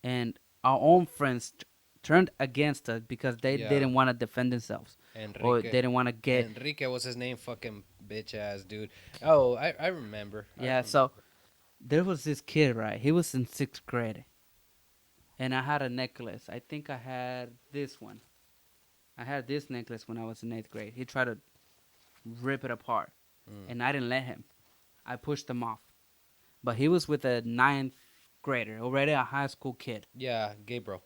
and our own friends turned against us because they Yeah, didn't want to defend themselves, or they Enrique. didn't want to get. Enrique was his name, fucking bitch ass dude. Oh, I remember. I Yeah, so remember. there was this kid, right? He was in 6th grade, and I had a necklace. I think I had this one. I had this necklace when I was in 8th grade. He tried to rip it apart, Mm. and I didn't let him. I pushed him off. But he was with a 9th grader, already a high school kid. Yeah, Gabriel.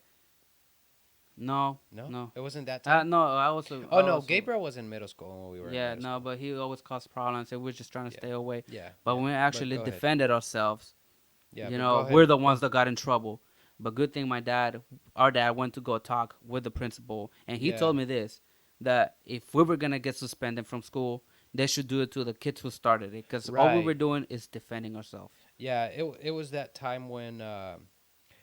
No, No, no. it wasn't that time. No, I also, Oh no, Gabriel was in middle school when we were in yeah, middle no, school. but he always caused problems, and we're just trying to Yeah, stay away. yeah, But yeah. when we But actually go ahead. defended ourselves, Yeah, but go ahead. we're the ones that got in trouble. But good thing our dad went to go talk with the principal, and he Yeah, told me this, that if we were gonna get suspended from school, they should do it to the kids who started it, because all we were right. doing is defending ourselves. Yeah, it was that time when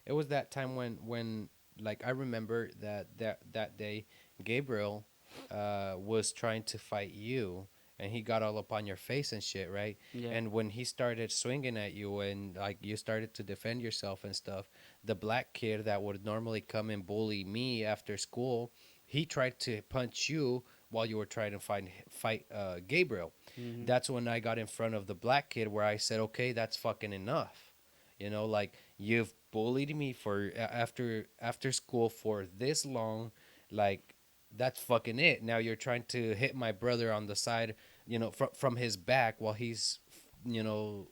it was that time when like I remember that day Gabriel was trying to fight you and he got all up on your face and shit, right? Yeah, And when he started swinging at you and like you started to defend yourself and stuff, the black kid that would normally come and bully me after school, he tried to punch you while you were trying to fight Gabriel. hmm, That's when I got in front of the black kid where I said, "Okay, that's fucking enough." Like you've bullied me for after school for this long, like that's fucking it. Now you're trying to hit my brother on the side, from his back while he's, you know,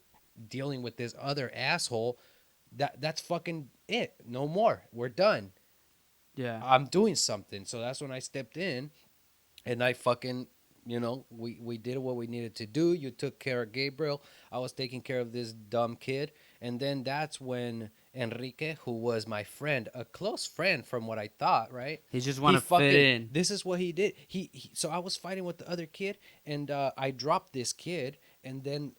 dealing with this other asshole. That's fucking it. No more. We're done. yeah. I'm doing something. So that's when I stepped in and I fucking, we did what we needed to do. You took care of Gabriel. I was taking care of this dumb kid. And then that's when Enrique, who was my friend, a close friend from what I thought, right? He just want He to fit fucking, in. this is what he did. So I was fighting with the other kid, and I dropped this kid, and then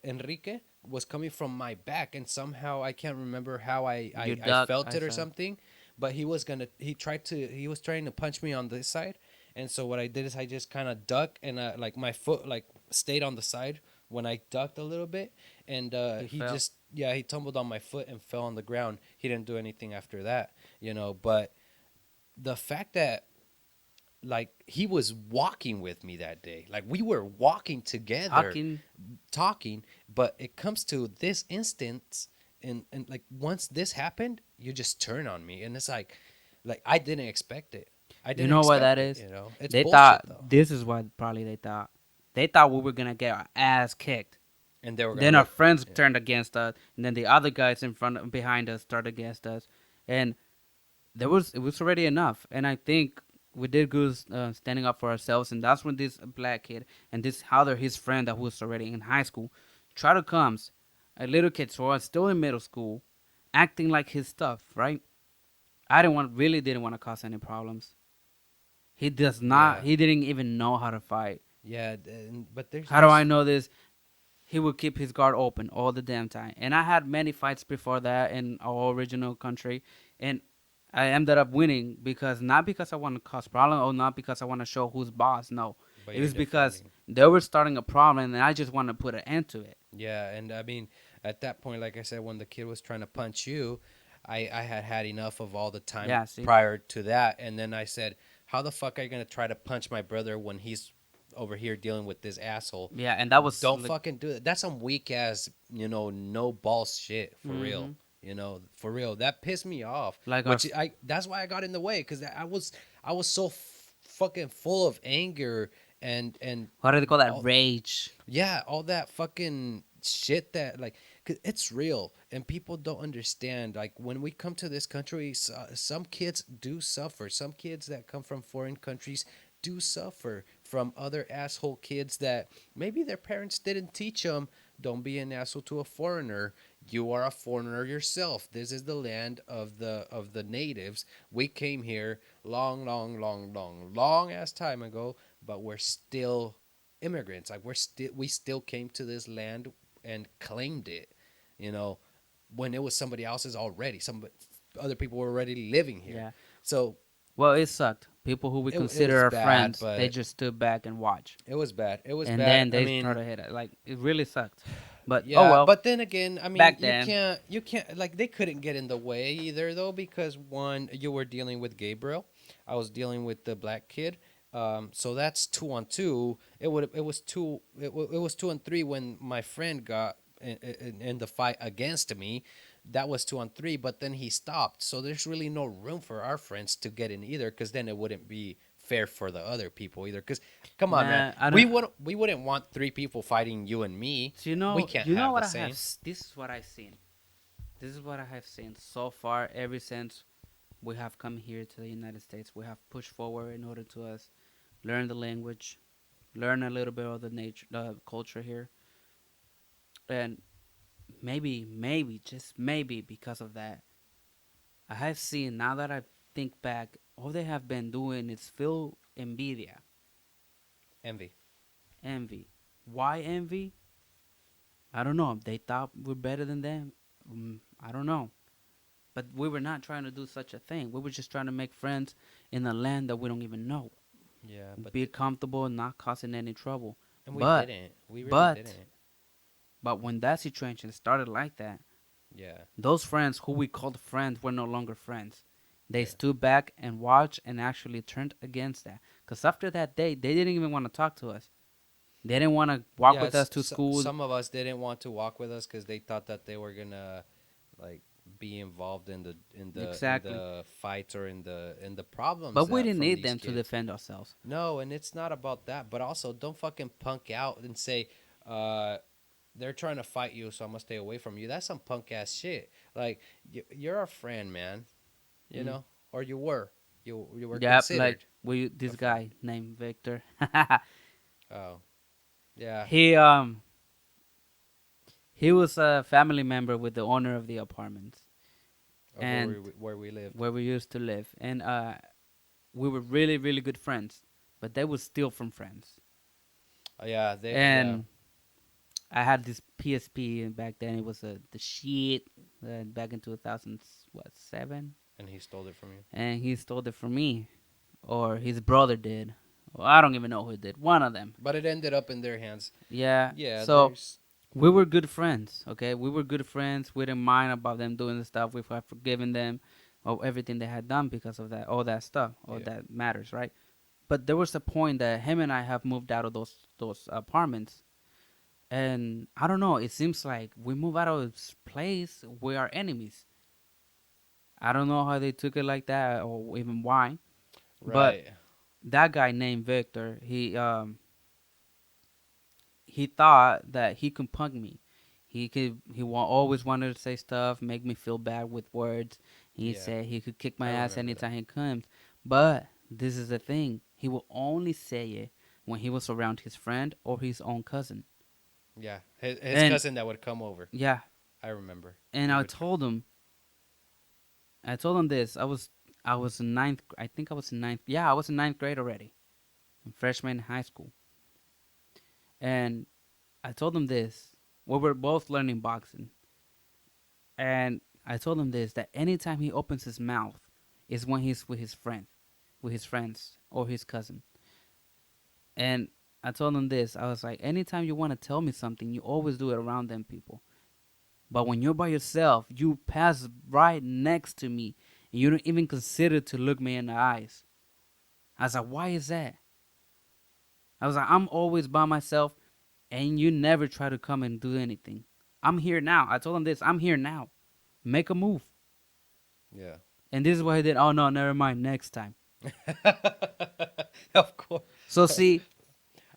Enrique was coming from my back, and somehow I can't remember how You I duck, felt I it or saw. something, but he was trying to punch me on this side, and so what I did is I just kind of ducked, and like my foot like stayed on the side when I ducked a little bit, and He he fell. just he tumbled on my foot and fell on the ground. He didn't do anything after that, But the fact that like he was walking with me that day, like we were walking together, Talking. talking, but it comes to this instance, and like once this happened, you just turn on me, and it's like I didn't expect it. I You didn't know what that expect it. is? It's They thought bullshit though. this is what probably they thought. They thought we were gonna get our ass kicked. And they were gonna Then our look. friends Yeah. turned against us, and then the other guys in front behind us started against us, and it was already enough. And I think we did good standing up for ourselves, and that's when this black kid and this other his friend that was already in high school try to comes a little kid so I was still in middle school, acting like his stuff, right? I didn't want really didn't want to cause any problems. He does not. Yeah. He didn't even know how to fight. Yeah. But How do there's I know this? He would keep his guard open all the damn time. And I had many fights before that in our original country, and I ended up winning because not because I want to cause problem or not because I want to show who's boss. No, but it you're was because defending. they were starting a problem, and I just want to put an end to it. Yeah, and I mean, at that point, like I said, when the kid was trying to punch you, I had had enough of all the time Yeah, see, prior to that, and then I said, "How the fuck are you gonna try to punch my brother when he's over here dealing with this asshole? yeah, and that was Don't like, fucking do it. That's some weak ass, no balls shit for real. hmm For real. That pissed me off. like our Which I that's why I got in the way because I was so fucking full of anger and what do they call that? all Rage. yeah, all that fucking shit that like 'cause it's real and people don't understand like when we come to this country some kids do suffer. Some kids that come from foreign countries do suffer from other asshole kids that maybe their parents didn't teach them don't be an asshole to a foreigner. You are a foreigner yourself. This is the land of the natives. We came here long ass time ago, but we're still immigrants. Like we still came to this land and claimed it, you know, when it was somebody else's already. Some other people were already living here. Yeah. So Well, it sucked. People who we it consider was our bad, friends, they but just stood back and watched. it was bad. It was And bad. then I they mean, started hit it. Like it really sucked. But oh yeah, well. but then again, I mean, Back you then, can't you can't like they couldn't get in the way either though because one you were dealing with Gabriel, I was dealing with the black kid. So that's 2-on-2. It was 2-on-3 when my friend got in the fight against me. That was 2-on-3, but then he stopped. So there's really no room for our friends to get in either, because then it wouldn't be fair for the other people either. Because come on, man, nah, I we don't. would we wouldn't want three people fighting you and me. So We can't you know have what the I have. same. This is what I've seen. This is what I have seen so far. Ever since we have come here to the United States, we have pushed forward in order to us learn the language, learn a little bit of the nature, the culture here, and maybe, just maybe because of that, I have seen now that I think back, all they have been doing is feel envidia, Envy. envy. Why envy? I don't know. They thought we're better than them. I don't know. But we were not trying to do such a thing. We were just trying to make friends in a land that we don't even know. Yeah, Be comfortable and not causing any trouble. and we But, didn't. We really but, didn't. but when that situation started like that, Yeah, those friends who we called friends were no longer friends. They yeah. stood back and watched and actually turned against that. Because after that day, they didn't even want to talk to us. They didn't want to walk Yeah, with us to school. some of us didn't want to walk with us because they thought that they were gonna like be involved Exactly. the fights or in the problems But we that didn't from need these them to kids. defend ourselves. No, and it's not about that. But also, don't fucking punk out and say, uh, they're trying to fight you, so I'm gonna stay away from you. That's some punk ass shit. Like you're a friend, man. You Mm. know, or you were. You were Yep, like considered this a friend. guy named Victor. Oh, yeah. he um he was a family member with the owner of the apartments Of and where we lived. where we used to live, and we were really really good friends, but they would steal from friends. Yeah, yeah. And I had this PSP, and back then it was the shit. Back in 2007, And he stole it from you. and he stole it from me, or his brother did. Well, I don't even know who did. One of them. But it ended up in their hands. Yeah. Yeah, So there's. we were good friends. Okay, we were good friends. We didn't mind about them doing the stuff. We have forgiven them of everything they had done because of that. All that stuff. All Yeah. that matters, right? But there was a point that him and I have moved out of those apartments, and I don't know. It seems like we move out of this place, we are enemies. I don't know how they took it like that or even why. But Right. that guy named Victor, he thought that he could punk me. Always wanted to say stuff, make me feel bad with words. He Yeah, said he could kick I my ass remember that. anytime he comes. But this is the thing. He will only say it when he was around his friend or his own cousin. Yeah, his And cousin that would come over. yeah, I remember. and He would. I told him this. I was in ninth. I think I was in ninth. Yeah, I was in ninth grade already, freshman in high school. And I told him this. We were both learning boxing, and I told him this that anytime he opens his mouth is when he's with his friends or his cousin. And I told him this. I was like, anytime you want to tell me something, you always do it around them people. But when you're by yourself, you pass right next to me, and you don't even consider to look me in the eyes. I was like, why is that? I was like, I'm always by myself, and you never try to come and do anything. I'm here now. I told him this. I'm here now. Make a move. Yeah. And this is what he did. Oh no, never mind. Next time. Of course. So see,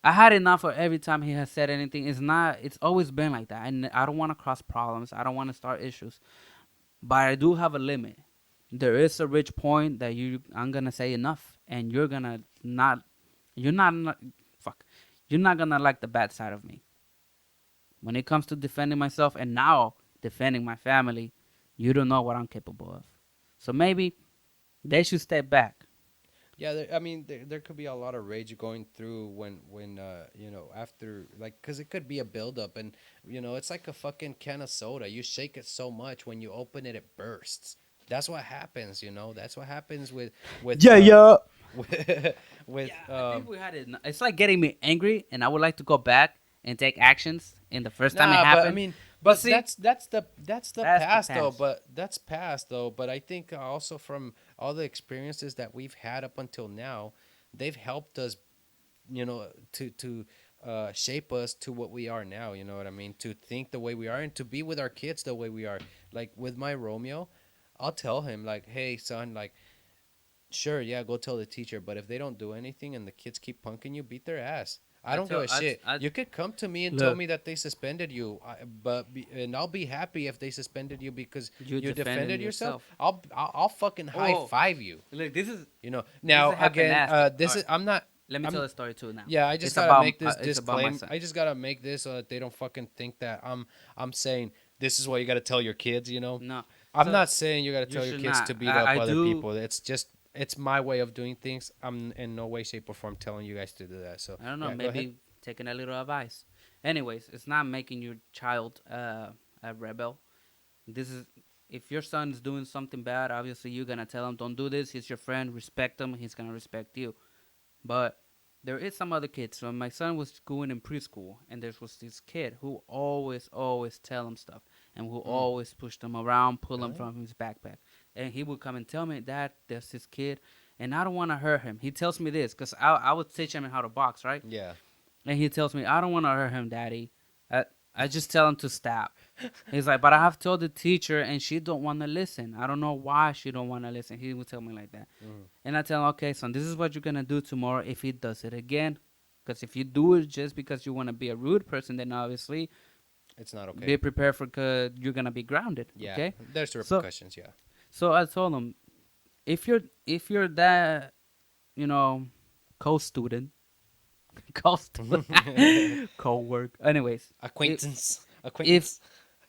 I had enough of every time he has said anything. It's not. It's always been like that. And I don't want to cause problems. I don't want to start issues. But I do have a limit. There is a rich point that I'm gonna say enough, and you're gonna not. You're not. Fuck. You're not gonna like the bad side of me. When it comes to defending myself and now defending my family, you don't know what I'm capable of. So maybe they should step back. Yeah, I mean, there could be a lot of rage going through when after, like, because it could be a buildup, and it's like a fucking can of soda. You shake it so much, when you open it, it bursts. That's what happens. That's what happens with Yeah, yeah. with with Yeah, I think we had it. It's like getting me angry, and I would like to go back and take actions. And the first time it Nah, but I happened, mean, but but see, that's the that's the past though. past. But that's past though. But I think also from all the experiences that we've had up until now, they've helped us, to shape us to what we are now. You know what I mean? To think the way we are and to be with our kids the way we are. Like with my Romeo, I'll tell him like, "Hey, son, like." Sure, yeah, go tell the teacher. But if they don't do anything and the kids keep punking you, beat their ass. I don't give a shit. You could come to me and tell Look, me that they suspended you, and I'll be happy if they suspended you because you you defending defended yourself. yourself. I'll fucking high Oh, five you. look, this is Now happened again, nasty. All this right, is I'm not. let me tell I'm the story too now. Yeah. I just It's gotta about make this it's about my disclaim. son. I just gotta make this so that they don't fucking think that I'm saying this is what you gotta tell your kids. No, I'm so not saying you gotta you tell your should kids not. to beat up I other do. people. It's my way of doing things. I'm in no way, shape, or form telling you guys to do that. So I don't know. yeah, go ahead. Maybe taking a little advice. Anyways, it's not making your child a rebel. This is if your son is doing something bad. Obviously, you're gonna tell him, "Don't do this." He's your friend. Respect him. He's gonna respect you. But there is some other kids. So my son was going in preschool, and there was this kid who always tell him stuff, and who Mm. always pushed him around, pull him Really? from his backpack, and he would come and tell me that there's this kid, and I don't want to hurt him. He tells me this because I would teach him how to box, right? Yeah. And he tells me I don't want to hurt him, daddy. I I just tell him to stop. He's like, but I have told the teacher, and she don't want to listen. I don't know why she don't want to listen. He would tell me like that. Mm. And I tell him, okay, son, this is what you're gonna do tomorrow if he does it again. Because if you do it just because you want to be a rude person, then obviously It's not okay. be prepared for cause you're gonna be grounded. Yeah. Okay. There's So repercussions. Yeah. so I told him if you're that co-student, co-student, co-work. Anyways, Acquaintance. if Acquaintance.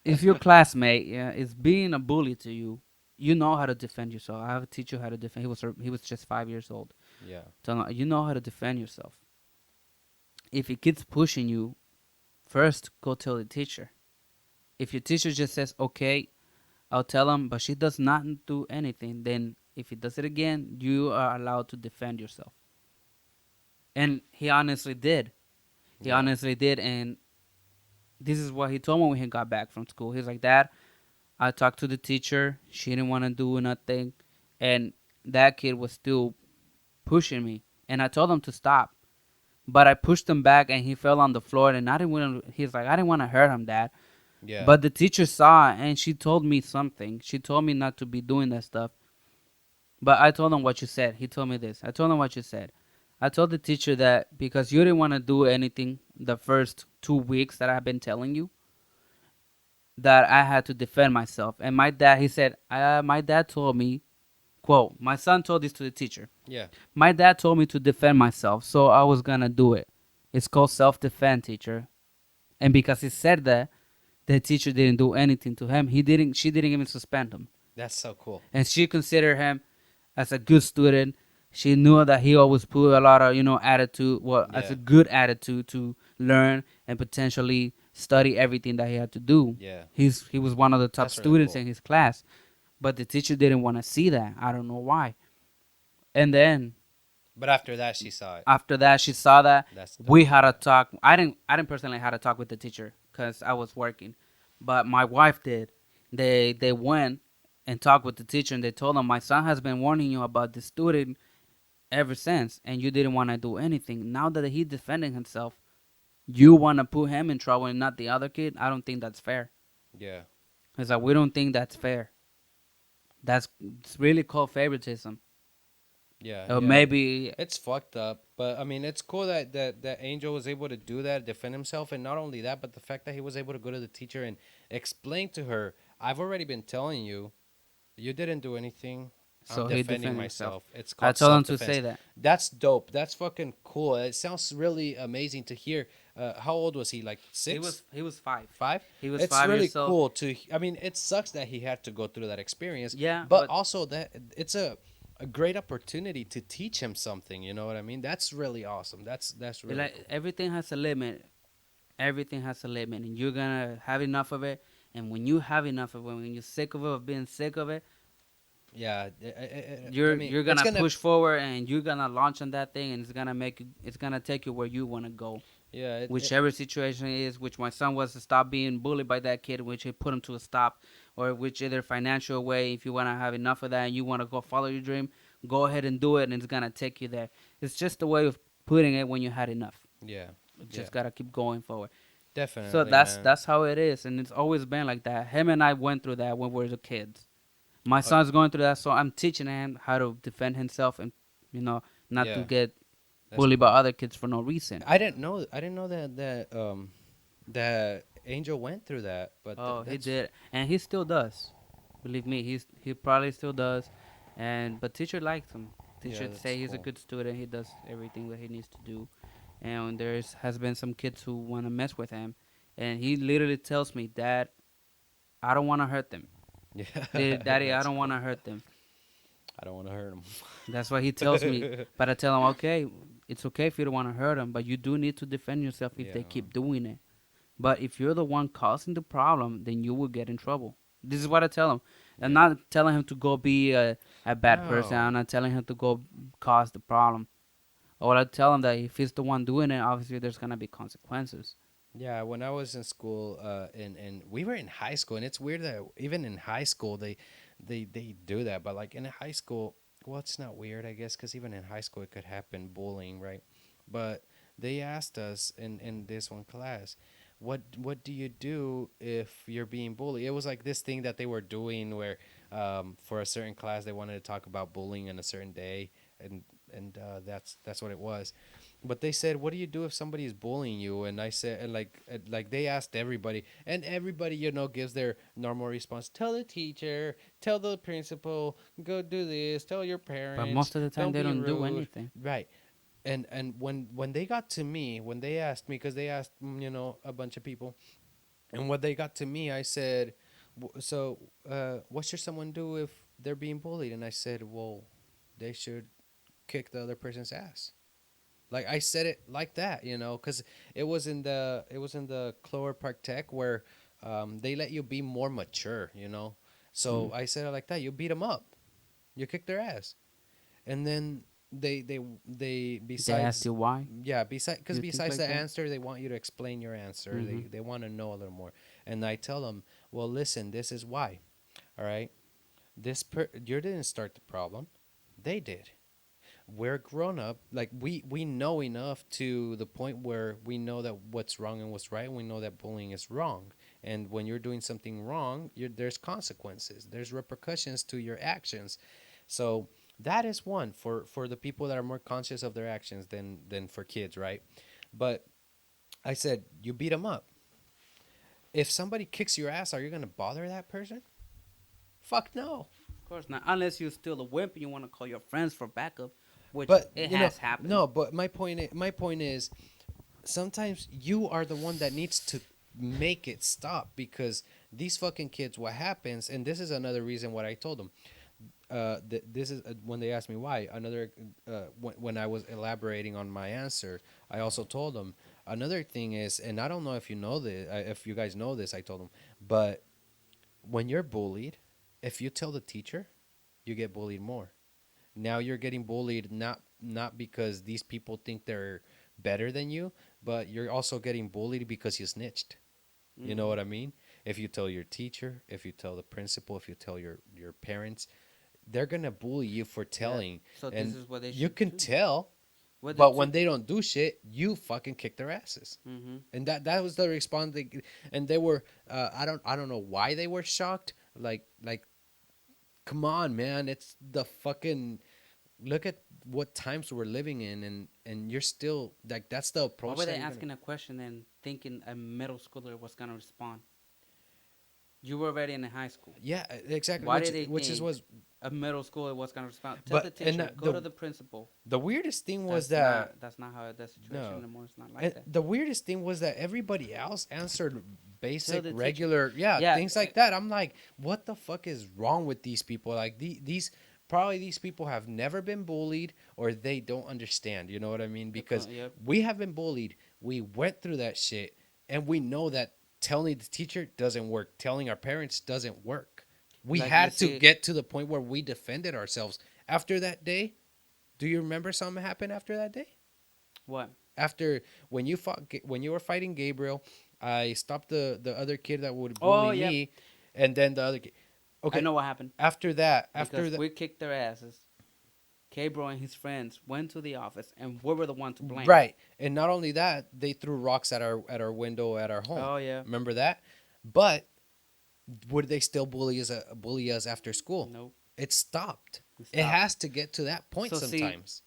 if your classmate is being a bully to you, you know how to defend yourself. I have to teach you how to defend. He was just 5 years old. Yeah. So you know how to defend yourself. If it keeps pushing you, first go tell the teacher. If your teacher just says okay, I'll tell him, but she does not do anything, then if he does it again, you are allowed to defend yourself. And he honestly did. He Yeah. honestly did, and this is what he told me when he got back from school. He's like, Dad, I talked to the teacher. She didn't want to do nothing. And that kid was still pushing me. And I told him to stop. But I pushed him back and he fell on the floor. And I didn't want to, he's like, I didn't want to hurt him, Dad. Yeah. But the teacher saw it and she told me something. She told me not to be doing that stuff. But I told him what you said. He told me this. I told him what you said. I told the teacher that because you didn't want to do anything the first 2 weeks that I've been telling you, that I had to defend myself. And my dad, he said, my dad told me, quote, my son told this to the teacher. Yeah. My dad told me to defend myself, so I was gonna do it. It's called self-defense, teacher. And because he said that, the teacher didn't do anything to him. She didn't even suspend him. That's so cool. And she considered him as a good student. She knew that he always put a lot of, attitude, well, as Yeah. a good attitude to learn and potentially study everything that he had to do. Yeah. He was one of the top That's really students cool. in his class, but the teacher didn't want to see that. I don't know why. And then But after that, she saw it. after that, she saw that. That's We dope. had a talk. I didn't personally had a talk with the teacher because I was working, but my wife did. They went and talked with the teacher, and they told him, my son has been warning you about the student ever since, and you didn't want to do anything. Now that he's defending himself, you want to put him in trouble and not the other kid. I don't think that's fair. Yeah. It's like, we don't think that's fair. It's really called favoritism. Yeah. Or Yeah. maybe It's fucked up, but I mean, it's cool that Angel was able to do that, defend himself, and not only that, but the fact that he was able to go to the teacher and explain to her, "I've already been telling you, you didn't do anything. I'm so he defending defended himself. myself. It's I called told him self to say defense." that. That's dope. That's fucking cool. It sounds really amazing to hear. How old was he? Like six, He was 5. five? He was It's 5 really years old. cool to. I mean, it sucks that he had to go through that experience, Yeah, but but also that it's a great opportunity to teach him something. You know what I mean? That's really awesome. That's really like cool. everything has a limit. Everything has a limit, and you're gonna have enough of it. And when you have enough of it, when you're sick of it, of being sick of it, Yeah, I you're mean, you're it's gonna gonna. push forward, and you're gonna launch on that thing, and it's gonna take you where you wanna go. Yeah, Whichever situation it is, which my son was to stop being bullied by that kid, which he put him to a stop, or which either financial way, if you want to have enough of that and you want to go follow your dream, go ahead and do it, and it's gonna take you there. It's just a way of putting it when you had enough. yeah, You yeah, just gotta keep going forward. So definitely, that's man. that's how it is, and it's always been like that. Him and I went through that when we were kids. My Uh, son's going through that, so I'm teaching him how to defend himself and not to yeah, get that's bullied by cool. other kids for no reason. I didn't know. I didn't know that Angel went through that. But Oh, he that's did, and he still does. Believe me, he probably still does, and but teacher likes him. yeah, Teacher that's say he's a cool. good student. He does everything that he needs to do, and there's has been some kids who want to mess with him, and he literally tells me, "Dad, I don't want to hurt them. Yeah, Daddy, I that's don't want cool. to hurt them." I don't want to hurt That's what he tells me. him. But I tell him, okay, it's okay if you don't want to hurt them, but you do need to defend yourself if Yeah, they keep doing it. But if you're the one causing the problem, then you will get in trouble. This is what I tell him. I'm yeah. not telling him to go be a bad person. No. I'm not telling him to go cause the problem. Or I tell him that if he's the one doing it, obviously there's gonna be consequences. Yeah, when I was in school, and we were in high school, and it's weird that even in high school they do that, but like in high school, well, it's not weird, I guess, because even in high school it could happen, bullying, right? But they asked us in this one class, what do you do if you're being bullied? It was like this thing that they were doing where, for a certain class they wanted to talk about bullying on a certain day, and that's what it was. But they said, "What do you do if somebody is bullying you?" And I said, and like they asked everybody, and everybody gives their normal response: "Tell the teacher, tell the principal, go do this, tell your But parents, most of the time don't they be don't do rude." anything. Right. And when they got to me, when they asked me, because they asked a bunch of people, and when they got to me, I said, "So, what should someone do if they're being bullied?" And I said, "Well, they should kick the other person's ass." Like I said it like that, because it was in the Clover Park Tech where they let you be more mature. So Mm. I said it like that. You beat them up, you kick their ass, and then they They ask besides you why yeah besides because you think besides like the that. answer they want you to explain your answer. Hmm. They want to know a little more, and I tell them, well, listen, this is why. All right, you didn't start the problem, they did. We're grown up, like we know enough to the point where we know that what's wrong and what's right, and we know that bullying is wrong, and when you're doing something wrong, there's consequences, there's repercussions to your actions. So that is one for the people that are more conscious of their actions than for kids, right? But I said, you beat him up. If somebody kicks your ass, are you gonna bother that person? Fuck no. Of course not, unless you're still a wimp and you want to call your friends for backup, which But it you know, has happened. no. But my point is, sometimes you are the one that needs to make it stop because these fucking kids. What happens, and this is another reason what I told them. This is when they asked me why. Another when I was elaborating on my answer, I also told them another thing is, and I don't know if you know this, if you guys know this. I told them, but when you're bullied, if you tell the teacher, you get bullied more. Now you're getting bullied not because these people think they're better than you, but you're also getting bullied because you snitched. You know Hmm. what I mean? If you tell your teacher, if you tell the principal, if you tell your parents, they're gonna bully you for Yeah. telling, So this and is what they you should can do. tell. What the But two? when they don't do shit, you fucking kick their asses. Mm-hmm. And that was the response. And they were I don't know why they were shocked. Like come on, man, it's the fucking look at what times we're living in, and you're still like that's the Why approach were they that you're gonna. asking a question and thinking a middle schooler was gonna respond? You were already in high school. Yeah, exactly. Why Which did they which is think was a middle schooler was gonna respond? Tell the but and teacher. Go the to the principal. the weirdest thing was That's that not. That's not how the situation no. anymore. It's not like And that. the weirdest thing was that everybody else answered Tell basic, the teacher. regular, yeah, Yeah. things like that. I'm like, what the fuck is wrong with these people? Like these probably these people have never been bullied or they don't understand. You know what I mean? Because Yep. we have been bullied. We went through that shit, and we know that telling the teacher doesn't work. Telling our parents doesn't work. We Like you had to see. get to the point where we defended ourselves. After that day, do you remember something happened after that day? What? After when you fought when you were fighting Gabriel, I stopped the other kid that would Oh bully yeah. me, and then the other kid. I Okay, know what happened after because that, we kicked their asses. K-Bro and his friends went to the office, and we were the one to blame. right, and not only that, they threw rocks at our window at our home. Oh yeah. Remember that? But would they still bully us after school? Nope. It stopped. We It stopped. has to get to that point So see, sometimes.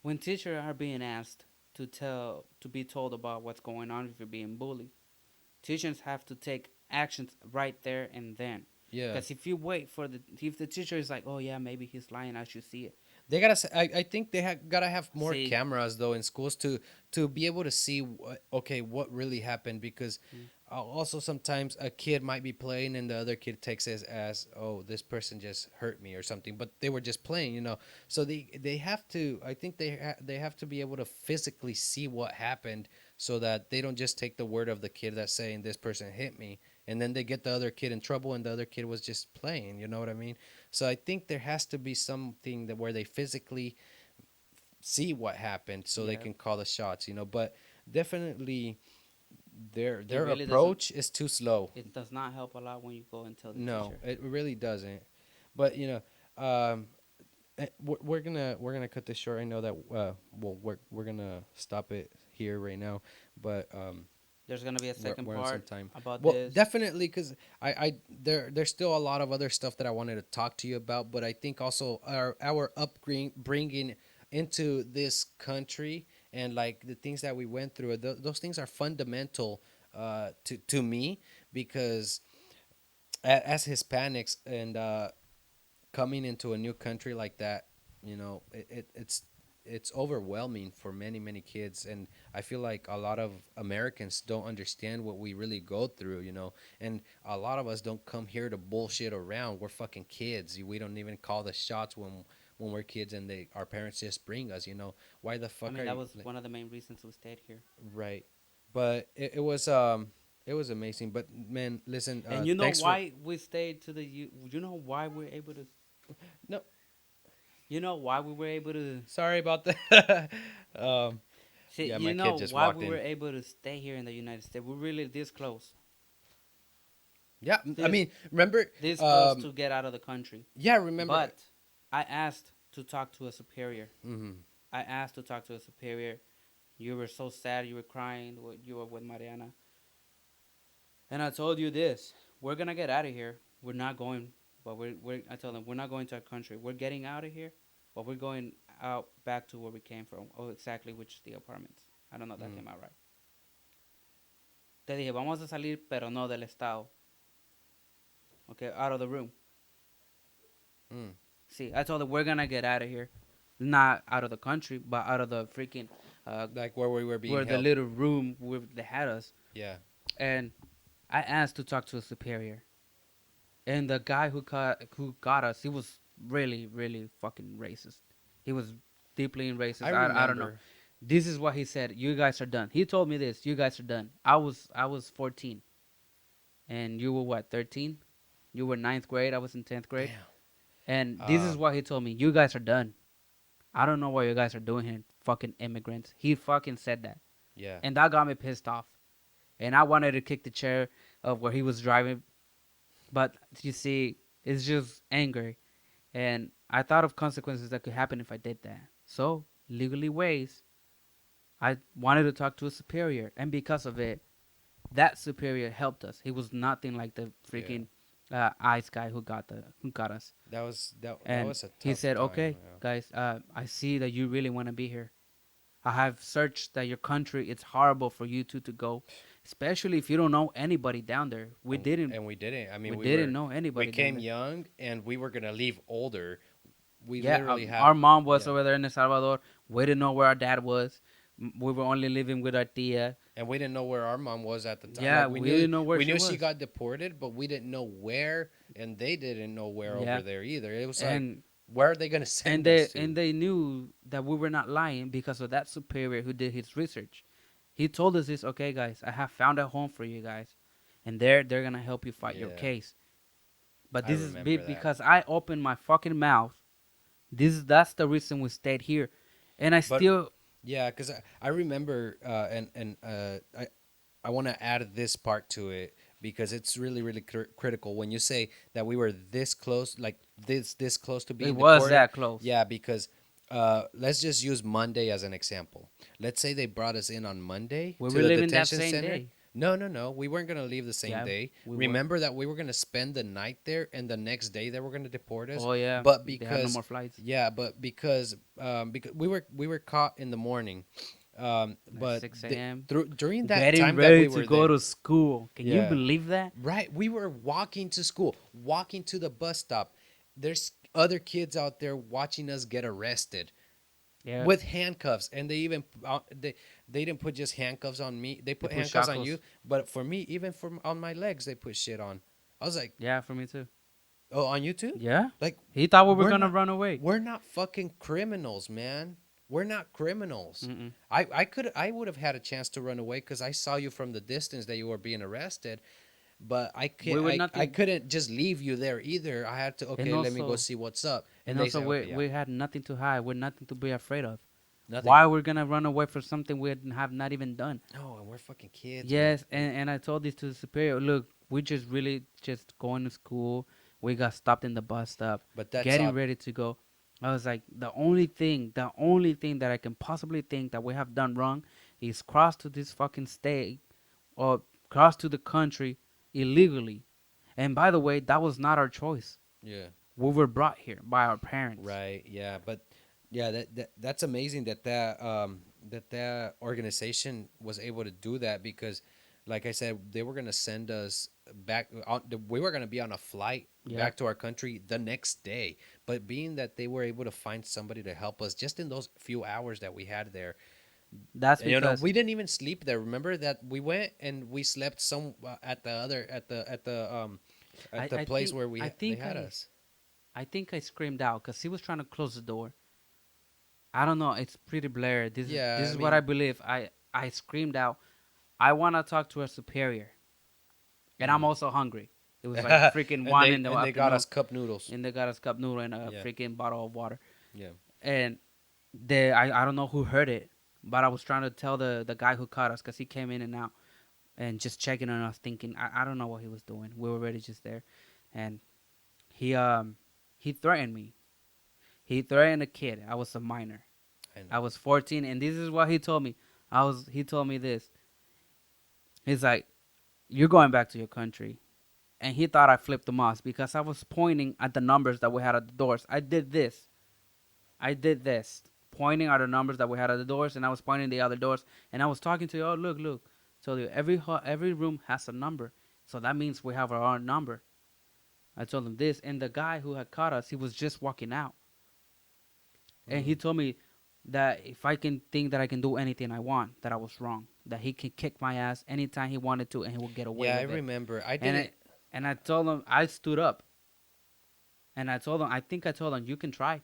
when teachers are being asked to be told about what's going on if you're being bullied, teachers have to take actions right there and then. Yeah. Because if you wait for if the teacher is like, oh yeah, maybe he's lying, I should see it. They gotta. I think they gotta have more See, cameras though in schools to be able to see what really happened because mm, also sometimes a kid might be playing and the other kid takes it as oh this person just hurt me or something but they were just playing so they have to I think they have to be able to physically see what happened so that they don't just take the word of the kid that's saying this person hit me and then they get the other kid in trouble and the other kid was just playing, you know what I mean? So I think there has to be something that where they physically see what happened so they yeah, can call the shots, but definitely it their really doesn't. approach is too slow. It does not help a lot when you go and tell the No, teacher. it really doesn't. But we're gonna cut this short. I know that well we're gonna stop it here right now, but There's gonna be a we're, second we're on some part time. about Well, this. definitely because there's still a lot of other stuff that I wanted to talk to you about, but I think also our upbringing into this country and like the things that we went through, those things are fundamental to me because as Hispanics and coming into a new country like that, it's overwhelming for many kids, and I feel like a lot of Americans don't understand what we really go through, and a lot of us don't come here to bullshit around. We're fucking kids. We don't even call the shots when we're kids, and our parents just bring us. Why the I fuck mean, are that you was one of the main reasons we stayed here. right? But it was amazing. But man, listen, And you know thanks for why we stayed to the you know why we're able to no. you know why we were able to Sorry about that. see Yeah, you my kid know just why walked we were in. able to stay here in the United States. We're really this close. Yeah, I This mean, remember? this close to get out of the country. Yeah, remember? But I asked to talk to a superior. Hmm. I asked to talk to a superior. You were so sad, you were crying, you were with Mariana. And I told you this. We're gonna get out of here. We're not going but I told them we're not going to our country. We're getting out of here, but we're going out back to where we came from. Oh exactly which is the apartments. I don't know if that Mm. came out right. Te dije, vamos a salir, pero no del estado. Okay, out of the room. Mm. See, I told her we're gonna get out of here, not out of the country, but out of the freaking uh, Like where we were being where the held. little room where they had us. Yeah. And I asked to talk to a superior, and the guy who got us, he was really really fucking racist. He was deeply I racist. I don't know. remember. This is what he said. You guys are done. He told me this. You guys are done. I was 14, and you were what 13? You were ninth grade. I was in 10th grade. Damn. And this is Um. what he told me. You guys are done. I don't know what you guys are doing here, fucking immigrants. He fucking said that. Yeah. And that got me pissed off. And I wanted to kick the chair of where he was driving. But you see, it's just angry. And I thought of consequences that could happen if I did that. So, legally ways, I wanted to talk to a superior. And because of it, that superior helped us. He was nothing like the Yeah. freaking ice guy who got us. That And was a he tough said, time. "Okay, guys, I see that you really want to be here. I have searched that your country. It's horrible for you two to go, especially if you don't know anybody down there. We didn't. And we didn't. I mean, We didn't know we anybody down came there. young and we were gonna leave older. We Yeah, literally our had mom was yeah, over there in El Salvador. We didn't know where our dad was. We were only living with our tia. and we didn't know where our mom was at the time. Yeah, Like we didn't know where we she knew she was. got deported, but we didn't know where, and they didn't know where over Yeah, there either. It was like, and where are they gonna send us to? they knew that we were not lying because of that superior who did his research. He told us this. Okay, guys, I have found a home for you guys, and they're gonna help you fight your Yeah, case. But I this is remember big that. because I opened my fucking mouth. That's the reason we stayed here, and I But still yeah, because I remember, I want to add this part to it because it's really really critical when you say that we were this close, like this close to it being was deported. that close. Yeah, because let's just use Monday as an example. Let's say they brought us in on Monday We to were the living that detention same center. day. No, no, no. We weren't gonna leave the same Yeah, day. we were. Remember that we were gonna spend the night there, and the next day they were gonna deport us. Oh yeah, But they had no because more flights. yeah, but because we were caught in the morning, Like but 6 a.m. through during that Getting time that ready we to were go there, to school. Can you yeah, believe that? right, we were walking to school, walking to the bus stop. There's other kids out there watching us get arrested Yeah, with handcuffs, and they didn't put just handcuffs on me. They they put put handcuffs on you, shackles. but for me, even for on my legs, they put shit on. I was like, Yeah, for me too. oh, on you too? Yeah, Like, he thought we were we're gonna not run away. we're not fucking criminals, man. We're not criminals. Mm-mm. I would have had a chance to run away because I saw you from the distance that you were being arrested, but We were I nothing, couldn't just leave you there either. I had to, and okay, let me go also see what's up. And and they also say, okay, yeah, we had nothing to hide. We're nothing to be afraid of. nothing. Why we're gonna run away for something we have not even done? No, and we're fucking kids, man. Yes, and I told this to the superior. Look, we just really just going to school. We got stopped in the bus stop, But that's getting all. ready to go. I was like, the only thing that I can possibly think that we have done wrong is cross to this fucking state or cross to the country illegally. And by the way, that was not our choice. Yeah. We were brought here by our parents. Right. Yeah. But yeah, that's amazing that organization was able to do that because, like I said, they were gonna send us back. We were gonna be on a flight Yeah, back to our country the next day. But being that they were able to find somebody to help us just in those few hours that we had there, that's and, you know, because we didn't even sleep there. Remember that we went and we slept some at the other at the I place think where I they think had us. I think I screamed out because he was trying to close the door. I don't know. It's pretty blurred. Yeah. This I is what I mean. believe. I screamed out. I want to talk to a superior, and I'm Mhm. also hungry. It was like freaking one in the And they got afternoon, us cup noodles. and they got us cup noodle and a Yeah, freaking bottle of water. yeah, And I don't know who heard it, but I was trying to tell the guy who caught us because he came in and out and just checking on us, thinking I don't know what he was doing. We were already just there, and he he threatened me. He threatened a kid. I was a minor. I know. I was 14, and this is what he told me. He told me this. He's like, "You're going back to your country," and he thought I flipped him off because I was pointing at the numbers that we had at the doors. I did this, pointing at the numbers that we had at the doors, and I was pointing the other doors, and I was talking to you. Oh, look, look. Told you every room has a number, so that means we have our own number. I told him this, and the guy who had caught us, he was just walking out, and he Mm. told me that if I can think that I can do anything I want, that I was wrong. That he can kick my ass anytime he wanted to, and he will get away Yeah, I with it. remember. I And didn't. I told him I stood up, and I told him I told him you can try,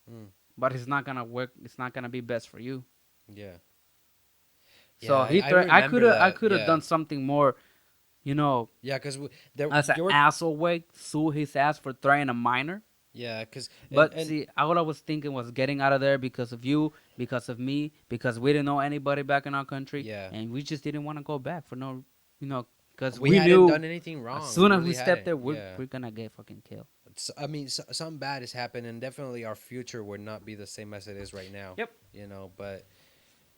Mm. but it's not gonna work. It's not gonna be best for you. Yeah. Yeah, So he I I remember that. could have Yeah. done something more, you know, Yeah, because there as an there were. asshole way, sue his ass for throwing a minor. Yeah, because But and see, all I was thinking was getting out of there because of you, because of me, because we didn't know anybody back in our country, yeah, and we just didn't want to go back for no, you know, because we we hadn't knew done anything as wrong. We soon as we really stepped hadn't. there, Yeah. we're gonna get fucking killed. I mean, something bad has happened, and definitely our future would not be the same as it is right now. Yep. But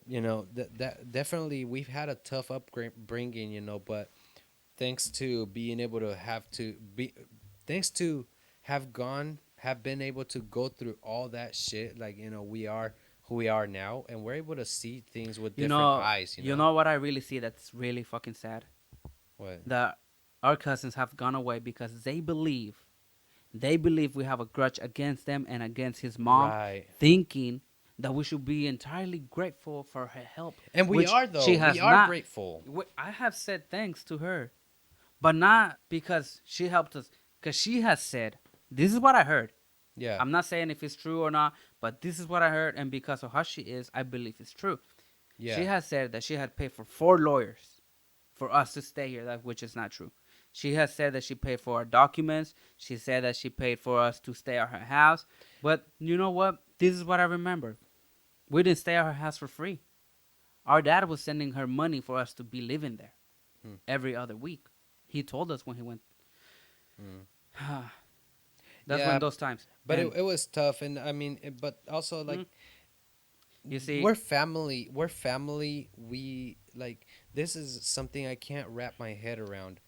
that definitely we've had a tough upbringing. But thanks to being able to thanks to have been able to go through all that shit. Like we are who we are now, and we're able to see things with different eyes. You know what I really see that's really fucking sad, What? that our cousins have gone away because they believe we have a grudge against them and against his mom, Right. thinking that we should be entirely grateful for her help, And we which are though. she We has are not. grateful. I have said thanks to her, but not because she helped us. Because she has said, "This is what I heard." Yeah. I'm not saying if it's true or not, but this is what I heard, and because of how she is, I believe it's true. She Yeah. has said that she had paid for 4 lawyers for us to stay here, which is not true. She has said that she paid for our documents. She said that she paid for us to stay at her house. But you know what? This is what I remember. We didn't stay at her house for free. Our dad was sending her money for us to be living there Hmm. every other week. He told us when he went. Mm. That's Yeah, when those times. but it was tough, and I mean, but also like Mm, you see, we're family. We're family. We like this is something I can't wrap my head around.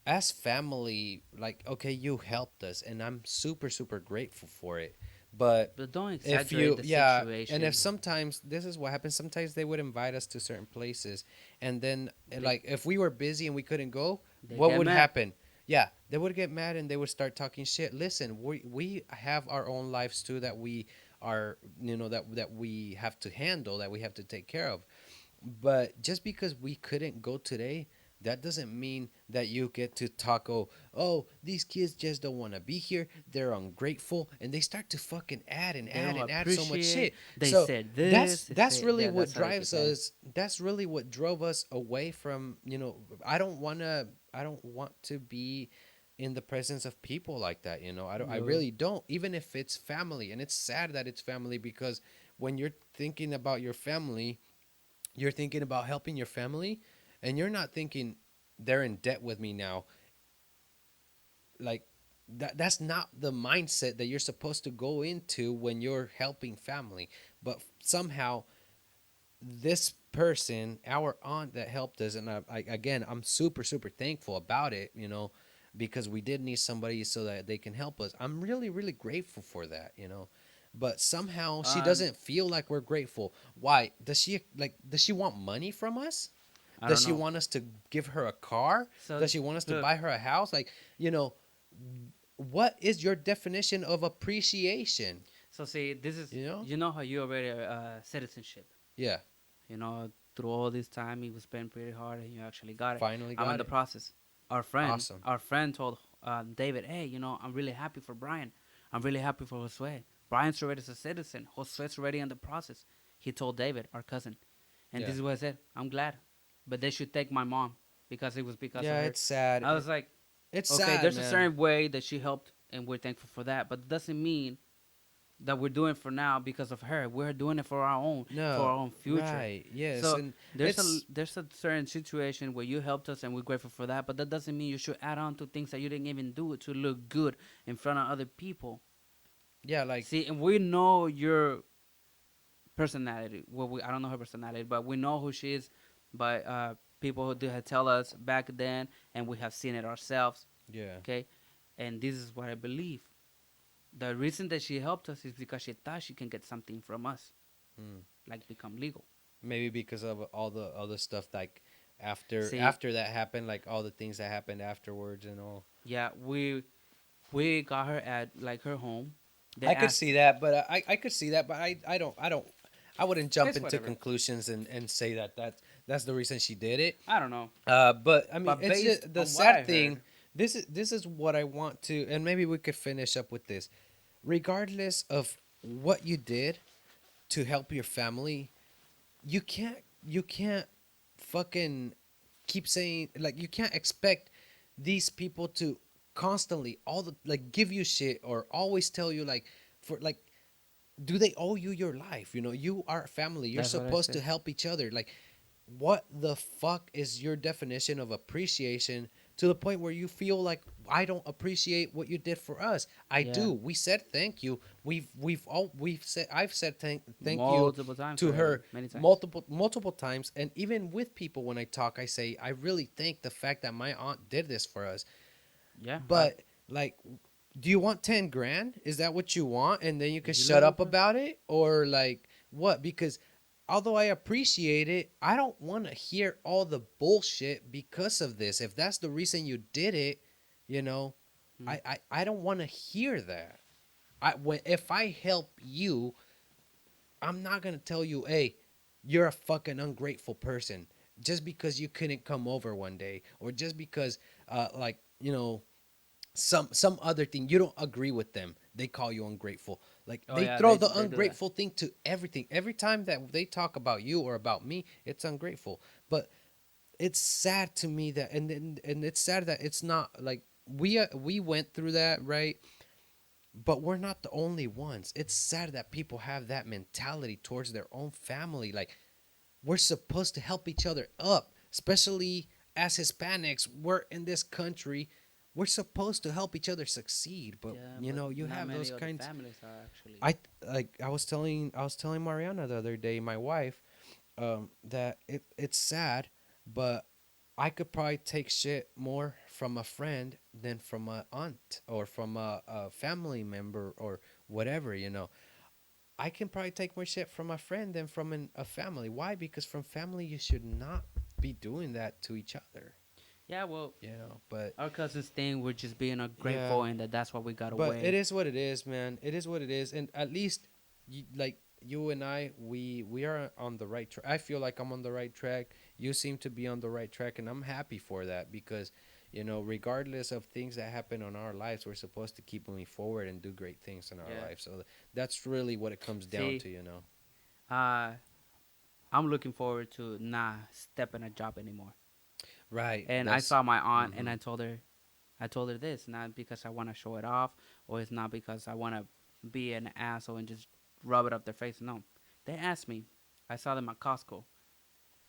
As family, like okay, you helped us, and I'm super super grateful for it. But but don't if exaggerate you the yeah, and if situation. sometimes this is what happens, sometimes they would invite us to certain places, and then They, like if we were busy and we couldn't go, they what get would mad. happen? Yeah, they would get mad and they would start talking shit. Listen, we have our own lives too that we are that we have to handle, that we have to take care of. But just because we couldn't go today, that doesn't mean that you get to talk. Oh, these kids just don't want to be here. They're ungrateful, and they start to fucking add and They add don't and add so much appreciate. shit. They So said that's this. They that's say really that. what That's how they drives keep adding. us. That's really what drove us away from. I don't wanna. I don't want to be in the presence of people like that. I don't. I No. really don't. Even if it's family, and it's sad that it's family because when you're thinking about your family, you're thinking about helping your family, and you're not thinking they're in debt with me now. Like that's not the mindset that you're supposed to go into when you're helping family. But somehow this person, our aunt that helped us, and again, I'm super super thankful about it, because we did need somebody so that they can help us. I'm really really grateful for that. But somehow she Um, doesn't feel like we're grateful. Why? Does she want money from us? I Does don't she know. want us to give her a car? So Does she want us to look, buy her a house? Like, what is your definition of appreciation? so see, this is You know? you know how you already citizenship. Yeah. You know, through all this time, you spent pretty hard, and you actually got it. Finally I'm in got the it. process. Awesome. Our friend told David, "Hey, I'm really happy for Brian. I'm really happy for Josue. Brian's already a citizen. Josue's already in the process." He told David, our cousin, and Yeah. this is what I said. I'm glad, but they should take my mom because it was because of Yeah, her. it's sad. I was like, It's okay, sad, there's a man. certain way that she helped, and we're thankful for that, but it doesn't mean that we're doing for now because of her. We're doing it for No. our own future. Right. Yes, So and it's there's a certain situation where you helped us and we're grateful for that, but that doesn't mean you should add on to things that you didn't even do to look good in front of other people. yeah, like See, and we know your personality. Well, I don't know her personality, but we know who she is by people who did tell us back then, and we have seen it ourselves. yeah. Okay, and this is what I believe. The reason that she helped us is because she thought she can get something from us, Mm. like become legal. Maybe because of all the other stuff like See, after that happened, like all the things that happened afterwards and all. yeah, we got her at like her home. They I could asked, see that, but I could see that, but I wouldn't jump it's into whatever. conclusions and say that that's the reason she did it. I don't know, But I mean, but it's based just, the on what I sad thing. heard, This is what I want to, and maybe we could finish up with this. Regardless of what you did to help your family, you can't fucking keep saying, like, you can't expect these people to constantly all the like give you shit or always tell you like for like, do they owe you your life? You are family, you're that's what I supposed to said. help each other. Like, what the fuck is your definition of appreciation to the point where you feel like I don't appreciate what you did for us? I Yeah, do. We said thank you. We've said I've said thank you multiple times to already, her many times. multiple times, and even with people when I talk, I say I really thank the fact that my aunt did this for us. Yeah, But like, do you want 10 grand? Is that what you want? And then you can if you're shut looking up for, about it? Or like what? Because although I appreciate it, I don't want to hear all the bullshit because of this. If that's the reason you did it, you know, hmm, I don't want to hear that. If I help you, I'm not gonna tell you, hey, you're a fucking ungrateful person just because you couldn't come over one day, or just because, like, some other thing you don't agree with them, they call you ungrateful. Like, oh they yeah, throw the they do that. ungrateful thing to everything. Every time that they talk about you or about me, it's ungrateful. But it's sad to me that, and it's sad that it's not like we went through that, right? But we're not the only ones. It's sad that people have that mentality towards their own family. Like, we're supposed to help each other up, especially as Hispanics. We're in this country. We're supposed to help each other succeed, but Yeah, you but know, you not have those many other kinds. families are actually. I was telling Mariana the other day, my wife, that it's sad, but I could probably take shit more from a friend than from a aunt or from a family member or whatever. I can probably take more shit from a friend than from a family. Why? Because from family, you should not be doing that to each other. Yeah, well, But our cousins thing, we're just being yeah, ungrateful, and that's what we got but it away. is what it is, man. It is what it is, and at least, like you and I, we are on the right track. I feel like I'm on the right track. You seem to be on the right track, and I'm happy for that because, regardless of things that happen on our lives, we're supposed to keep moving forward and do great things in our Yeah. life. So that's really what it comes down See, to. uh, I'm looking forward to not stepping a job anymore. Right. And I That's. saw my aunt, and Hmm. I told her this, not because I want to show it off, or it's not because I want to be an asshole and just rub it up their face. No, they asked me. I saw them at Costco,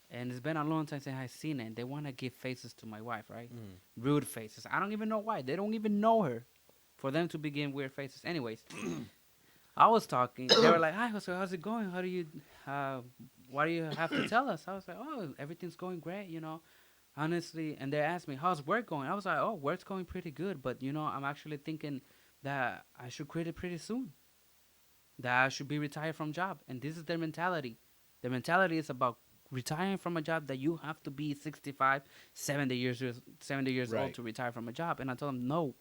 and it's been a long time since I've seen it. They want to give faces to my wife, right? Mm. Rude faces. I don't even know why. They don't even know her, for them to begin weird faces. Anyways, I was talking. They were like, "Hi, Jose, how's it going? How do you? Uh, what do you have to tell us?" I was like, "Oh, everything's going great, honestly." And they asked me, "How's work going?" I was like, "Oh, work's going pretty good, but I'm actually thinking that I should quit it pretty soon. That I should be retired from job." And this is their mentality. Their mentality is about retiring from a job that you have to be 65, 70 years old Right. to retire from a job. And I told them, no,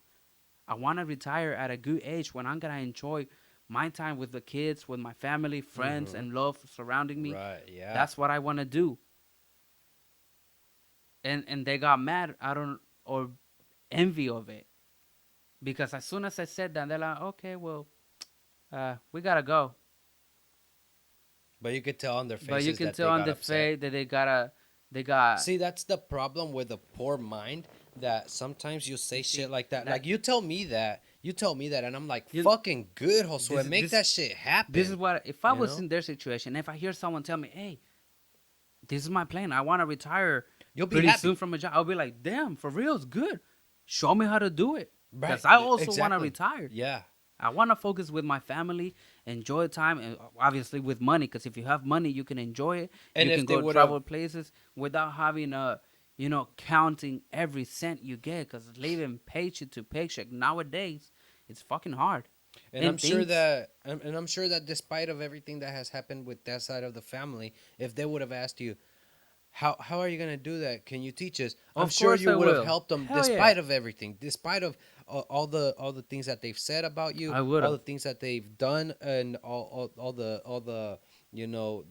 I want to retire at a good age when I'm gonna enjoy my time with the kids, with my family, friends, Mm-hmm. and love surrounding me. Right. Yeah. That's what I want to do. And they got mad. I don't or envy of it because as soon as I said that, they're like, okay, well, we gotta go. But you could tell on their But you faces can that tell they on got the upset. face that they got. See, that's the problem with a poor mind. That sometimes you You say shit see like that. that Like, you tell me that. You tell me that, and I'm like, you fucking good, Josue. this is Make this that shit this is happen. what if I You was know? in their situation, if I hear someone tell me, hey, this is my plan. I want to retire You'll be pretty soon happy. from a job. I'll be like, damn, for real, it's good. Show me how to do it. Right. Because I also want to Exactly. retire. Yeah. I want to focus with my family, enjoy time, and obviously with money. Because if you have money, you can enjoy it. And You if can they go would have. travel places without having counting every cent you get. Because living paycheck to paycheck nowadays, it's fucking hard. And I'm And sure things, that, and I'm sure that despite of everything that has happened with that side of the family, if they would have asked you, how are you gonna do that? Can you teach us? I'm of sure course you I would have will. helped them Hell yeah, despite of everything, despite of all the things that they've said about you, I would all have. the things that they've done, and all the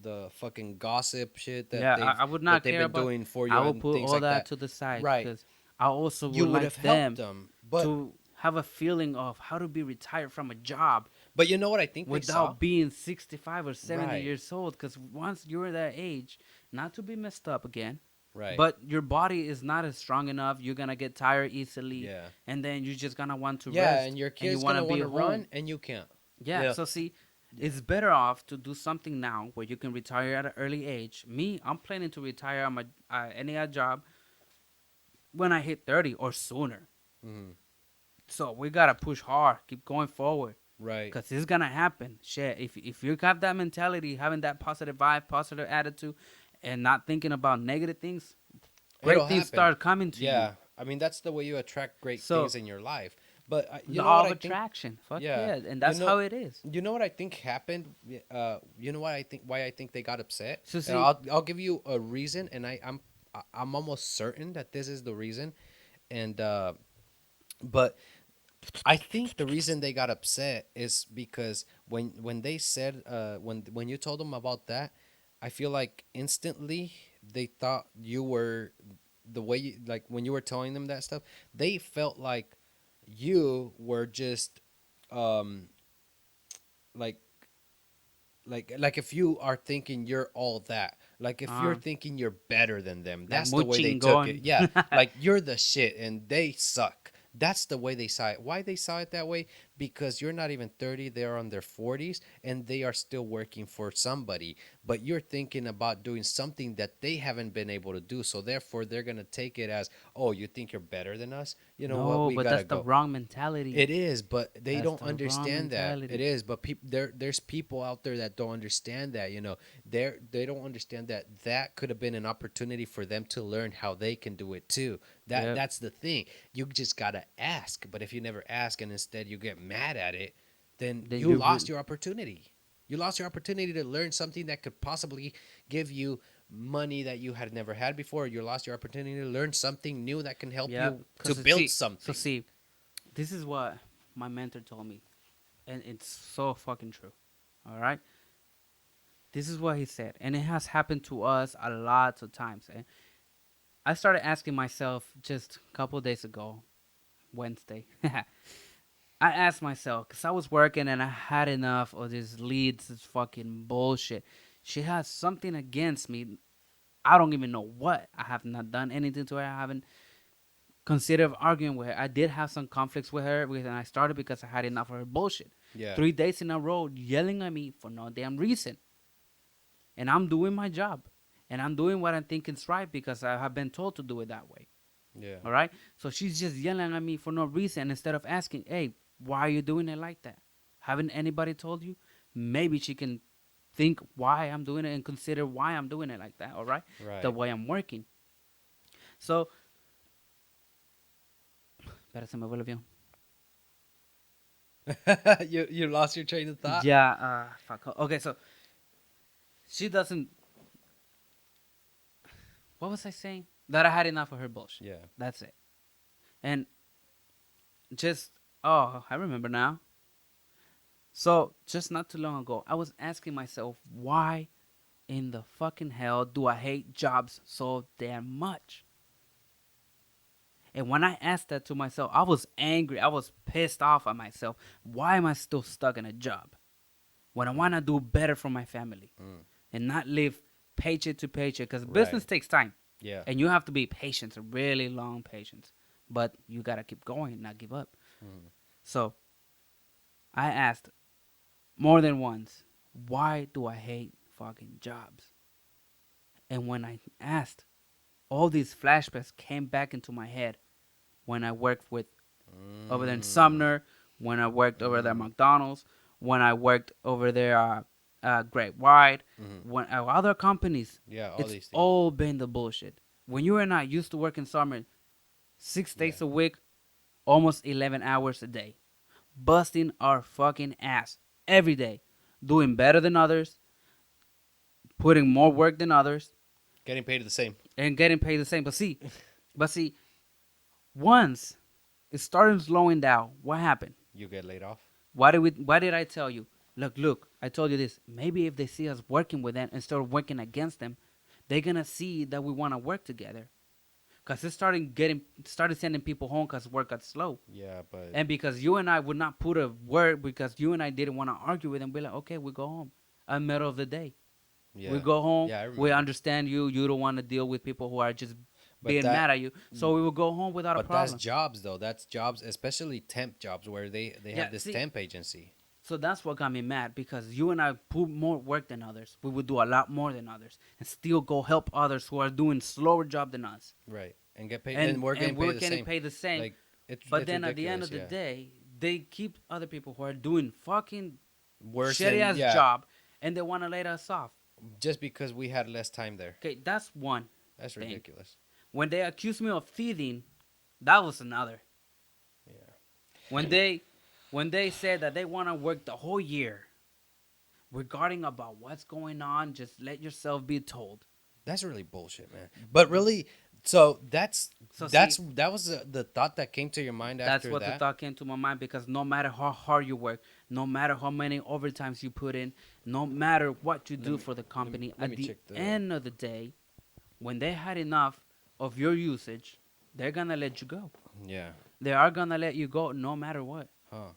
the fucking gossip shit Yeah, I would that not they've care been about. doing for I you will and put things all like that that. to the side Right. because I also You would would have like helped them them, but to have a feeling of how to be retired from a job you know what I think they saw? without being 65 or 70 Right. years old. Because once you're that age, not to be messed up again, Right. but your body is not as strong enough. You're gonna get tired easily, Yeah. and then you're just gonna want to Yeah, rest and your and you kid's want to gonna be want to home. run and you can't. Yeah, Yeah. so see, Yeah. it's better off to do something now where you can retire at an early age. Me, I'm planning to retire on my any other job when I hit 30 or sooner. Hmm. So we gotta push hard, keep going forward, Right. cause it's gonna happen. Shit, if you have that mentality, having that positive vibe, positive attitude, and not thinking about negative things, It'll great things happen. start coming to you. Yeah. I mean, that's the way you attract great So things in your life. But you know law what of I think? attraction, fuck Yeah. yeah, and You that's know, how it is. you know what I think happened? You know what I think? Why I think they got upset? So And see, I'll give you a reason, and I'm almost certain that this is the reason. And but I think the reason they got upset is because when they said when you told them about that, I feel like instantly they thought you were the way you, like when you were telling them that stuff, they felt like you were just um like like if you are thinking you're all that, like if you're uh, thinking you're better than them, like that's the way they mooching took it. going. Yeah, like you're the shit and they suck. That's the way they saw it. Why they saw it that way? Because you're not even 30, they're on their 40s and they are still working for somebody, but you're thinking about doing something that they haven't been able to do, so therefore they're going to take it as, oh, you think you're better than us, you know what, No, we but got to that's the go. wrong mentality. It is, but they That's don't the wrong understand that. It mentality. is, but there's people out there that don't understand that. You know, they don't understand that that could have been an opportunity for them to learn how they can do it too. Yep. That's the thing. You just gotta ask. But if you never ask and instead you get mad at it, then Then you you lost your opportunity. You lost your opportunity to learn something that could possibly give you money that you had never had before. You lost your opportunity to learn something new that can help yeah. you to Cause build so something. see, this is what my mentor told me, and it's so fucking true. All right, this is what he said, and it has happened to us a lot of times. And I started asking myself just a couple of days ago, Wednesday. I asked myself because I was working and I had enough of this leads, this fucking bullshit. She has something against me. I don't even know what. I have not done anything to her. I haven't considered arguing with her. I did have some conflicts with her, and I started because I had enough of her bullshit. Yeah. 3 days in a row yelling at me for no damn reason. And I'm doing my job. And I'm doing what I think is right because I have been told to do it that way. Yeah. All right? So she's just yelling at me for no reason instead of asking, hey, why are you doing it like that? Haven't anybody told you? Maybe she can think why I'm doing it and consider why I'm doing it like that. All right? The Right. way I'm working. So, espera, se me fue el avión. You lost your train of thought. Yeah, fuck. Okay, so she doesn't. What was I saying? That I had enough of her bullshit. Yeah. That's it. And just, oh, I remember now. So, just not too long ago, I was asking myself, why in the fucking hell do I hate jobs so damn much? And when I asked that to myself, I was angry. I was pissed off at myself. Why am I still stuck in a job when I want to do better for my family Mm. and not live paycheck to paycheck? Because Right. business takes time Yeah. and you have to be patient, a really long patience. But you got to keep going, not give up. Mm. So I asked more than once, why do I hate fucking jobs? And when I asked, all these flashbacks came back into my head when I worked with over there in Mm. Sumner, when I worked over there at Mm. McDonald's, when I worked over there Great White, Mm. when other companies. Yeah. All It's these things. all been the bullshit. When you and I used to work in summer, six Yeah. days a week, almost 11 hours a day. busting our fucking ass every day, doing better than others, putting more work than others, Getting paid the same. and getting paid the same. But see, once it started slowing down, what happened? You get laid off. Why did I tell you? Look, I told you this. Maybe if they see us working with them instead of working against them, they're gonna see that we want to work together. Cause it started sending people home because work got slow, Yeah, but and because you and I would not put a word because you and I didn't want to argue with them. Be like, okay, we go home. Middle of the day, we yeah, go home. yeah, I We remember. understand you. You don't want to deal with people who are just But being that, mad at you. So we will go home without a but that's problem. jobs though. That's jobs, especially temp jobs where they Yeah, have this see, temp agency. so that's what got me mad because you and I put more work than others. We would do a lot more than others and still go help others who are doing slower job than us. Right. And get paid, And and we're getting and we're paid the getting same. paid the same. Like But it's then at the end ridiculous. of the Yeah. day, they keep other people who are doing fucking Worse shitty than ass yeah. job and they want to let us off. Just because we had less time there. Okay, that's one That's thing. ridiculous. When they accused me of thieving, that was another. Yeah. When they said that they want to work the whole year regarding about what's going on, just let yourself be told. That's really bullshit, man. But really, so So see, that was the thought that came to your mind that's after what the that. thought came to my mind because no matter how hard you work, no matter how many overtimes you put in, no matter what you Let do me for the company, let at me the check the. end of the day, when they had enough of your usage, they're gonna let you go. Yeah. They are gonna let you go no matter what. Huh.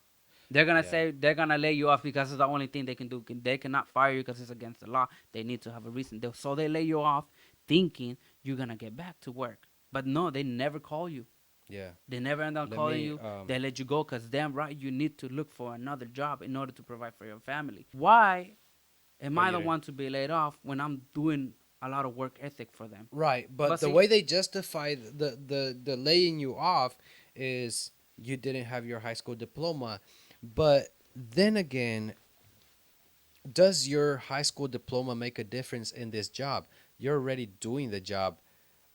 They're gonna Yeah. say they're gonna lay you off because it's the only thing they can do. They cannot fire you because it's against the law. They need to have a reason. So they lay you off, thinking you're gonna get back to work. But no, they never call you. Yeah. They never end up Let calling me you. They let you go because damn right you need to look for another job in order to provide for your family. Why am But I you the didn't. one to be laid off when I'm doing a lot of work ethic for them? Right, But but the see, way they justify the laying you off is you didn't have your high school diploma. But then again, does your high school diploma make a difference in this job? You're already doing the job.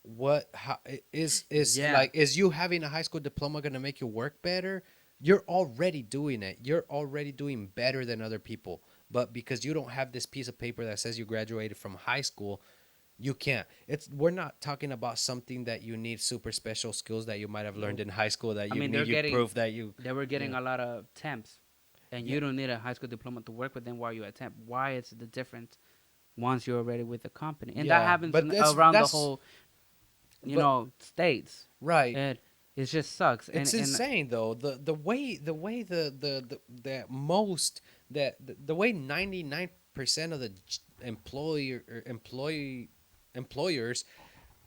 What how, is yeah, like is you having a high school diploma going to make you work better? You're already doing it. You're already doing better than other people. But because you don't have this piece of paper that says you graduated from high school, you can't. It's we're not talking about something that you need super special skills that you might have learned nope. in high school that I you mean need you proof that you they were yeah. getting a lot of temps, and Yeah. you don't need a high school diploma to work with them while you're a temp. Why is the difference once you're already with the company? And that Yeah, happens but around the that's whole, but states. right. And it just sucks. It's And insane though. The way the most that the way 99% of the employers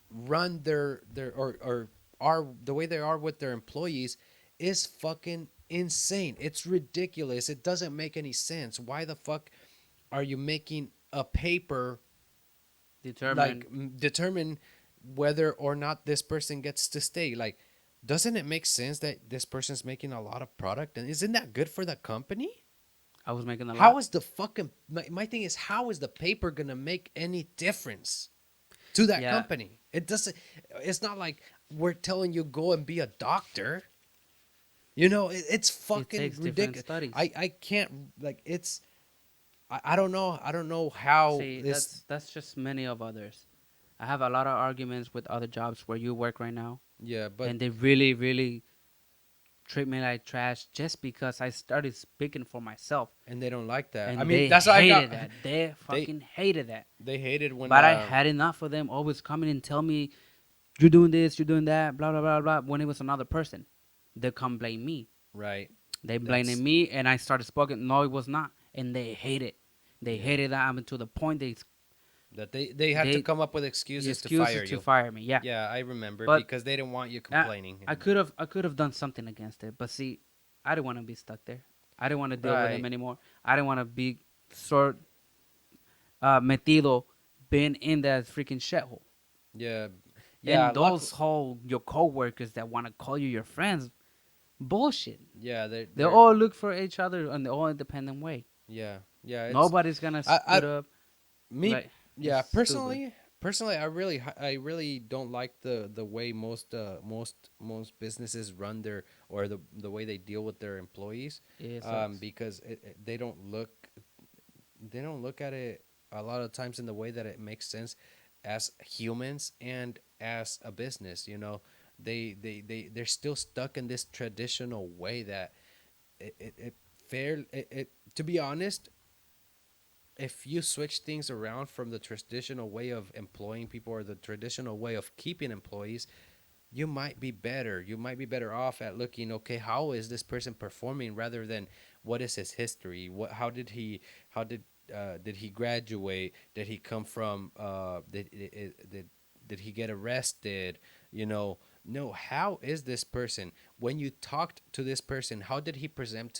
run their or are the way they are with their employees is fucking insane. It's ridiculous. It doesn't make any sense. Why the fuck are you making a paper determine. like determine whether or not this person gets to stay? Like, doesn't it make sense that this person's making a lot of product and isn't that good for the company? I was making a How lot. is the fucking my thing is how is the paper gonna make any difference to that Yeah, company? It doesn't. It's not like we're telling you go and be a doctor. It's it fucking takes different ridiculous. studies. I can't like it's. I don't know. I don't know how See, this. that's just many of others. I have a lot of arguments with other jobs where you work right now, Yeah, but and they really, really treat me like trash just because I started speaking for myself. and they don't like that. I And mean, they that's why I got. hated that. They They fucking hated that. they hated when. But I had enough of them always coming and tell me, you're doing this, you're doing that, blah, blah, blah, blah. When it was another person, they come blame me. Right. They That's blaming me, and I started speaking. No, it was not. And they hate it. They yeah. hated that. I mean, to the point That they had to they come up with excuses to excuses fire to you. fire me. Yeah. Yeah, I remember But because they didn't want you I, complaining. I could have done something against it. But see, I didn't want to be stuck there. I didn't want to deal with them Right. anymore. I didn't want to be sort metido being in that freaking shithole. Yeah. Yeah. And Luck. those whole your coworkers that want to call you your friends, bullshit. Yeah. They They're. all look for each other in their own independent way. Yeah. Yeah. It's. Nobody's gonna I. put up Me. like it's Yeah. stupid. Personally. personally, I really don't like the way most businesses run their, or the way they deal with their employees, It sucks. because they don't look at it a lot of times in the way that it makes sense as humans and as a business. They're still stuck in this traditional way that it to be honest, if you switch things around from the traditional way of employing people or the traditional way of keeping employees, you might be better. You might be better off at looking, okay, how is this person performing, rather than what is his history? What how did he graduate? Did he come from did he get arrested? You know, no, how is this person? When you talked to this person, how did he present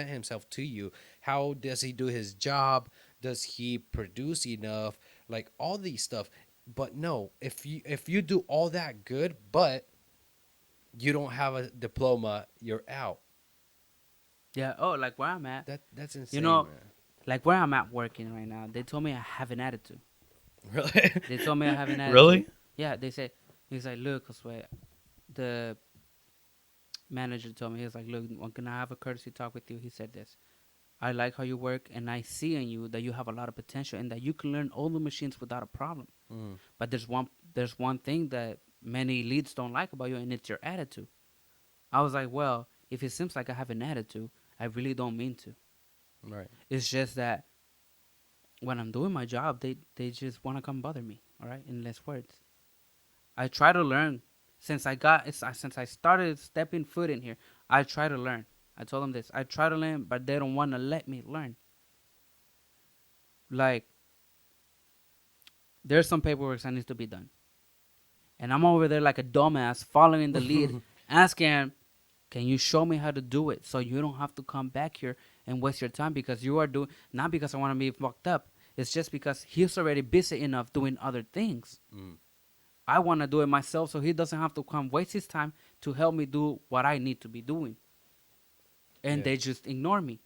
himself to you? How does he do his job? Does he produce enough? Like all these stuff. But no, if you do all that good, but you don't have a diploma, you're out. Yeah. Oh, like where I'm at, That's you insane, know, man. like where I'm at working right now. They told me I have an attitude. Really? They told me I have an attitude. Really? Yeah. They said he's like, look, Josue, the manager told me, he was like, look, can I have a courtesy talk with you? He said this. I like how you work, and I see in you that you have a lot of potential and that you can learn all the machines without a problem. Mm, But there's one thing that many leads don't like about you, and it's your attitude. I was like, well, if it seems like I have an attitude, I really don't mean to. right. It's just that when I'm doing my job, they just want to come bother me. All right, in less words, I try to learn since I started stepping foot in here. I try to learn. I told them this. I try to learn, but they don't want to let me learn. Like there's some paperwork that needs to be done, and I'm over there like a dumbass following the lead, asking him, can you show me how to do it so you don't have to come back here and waste your time because you are doing, not because I want to be fucked up. It's just because he's already busy enough doing other things. Mm, I want to do it myself so he doesn't have to come waste his time to help me do what I need to be doing. And yeah. they just ignore me.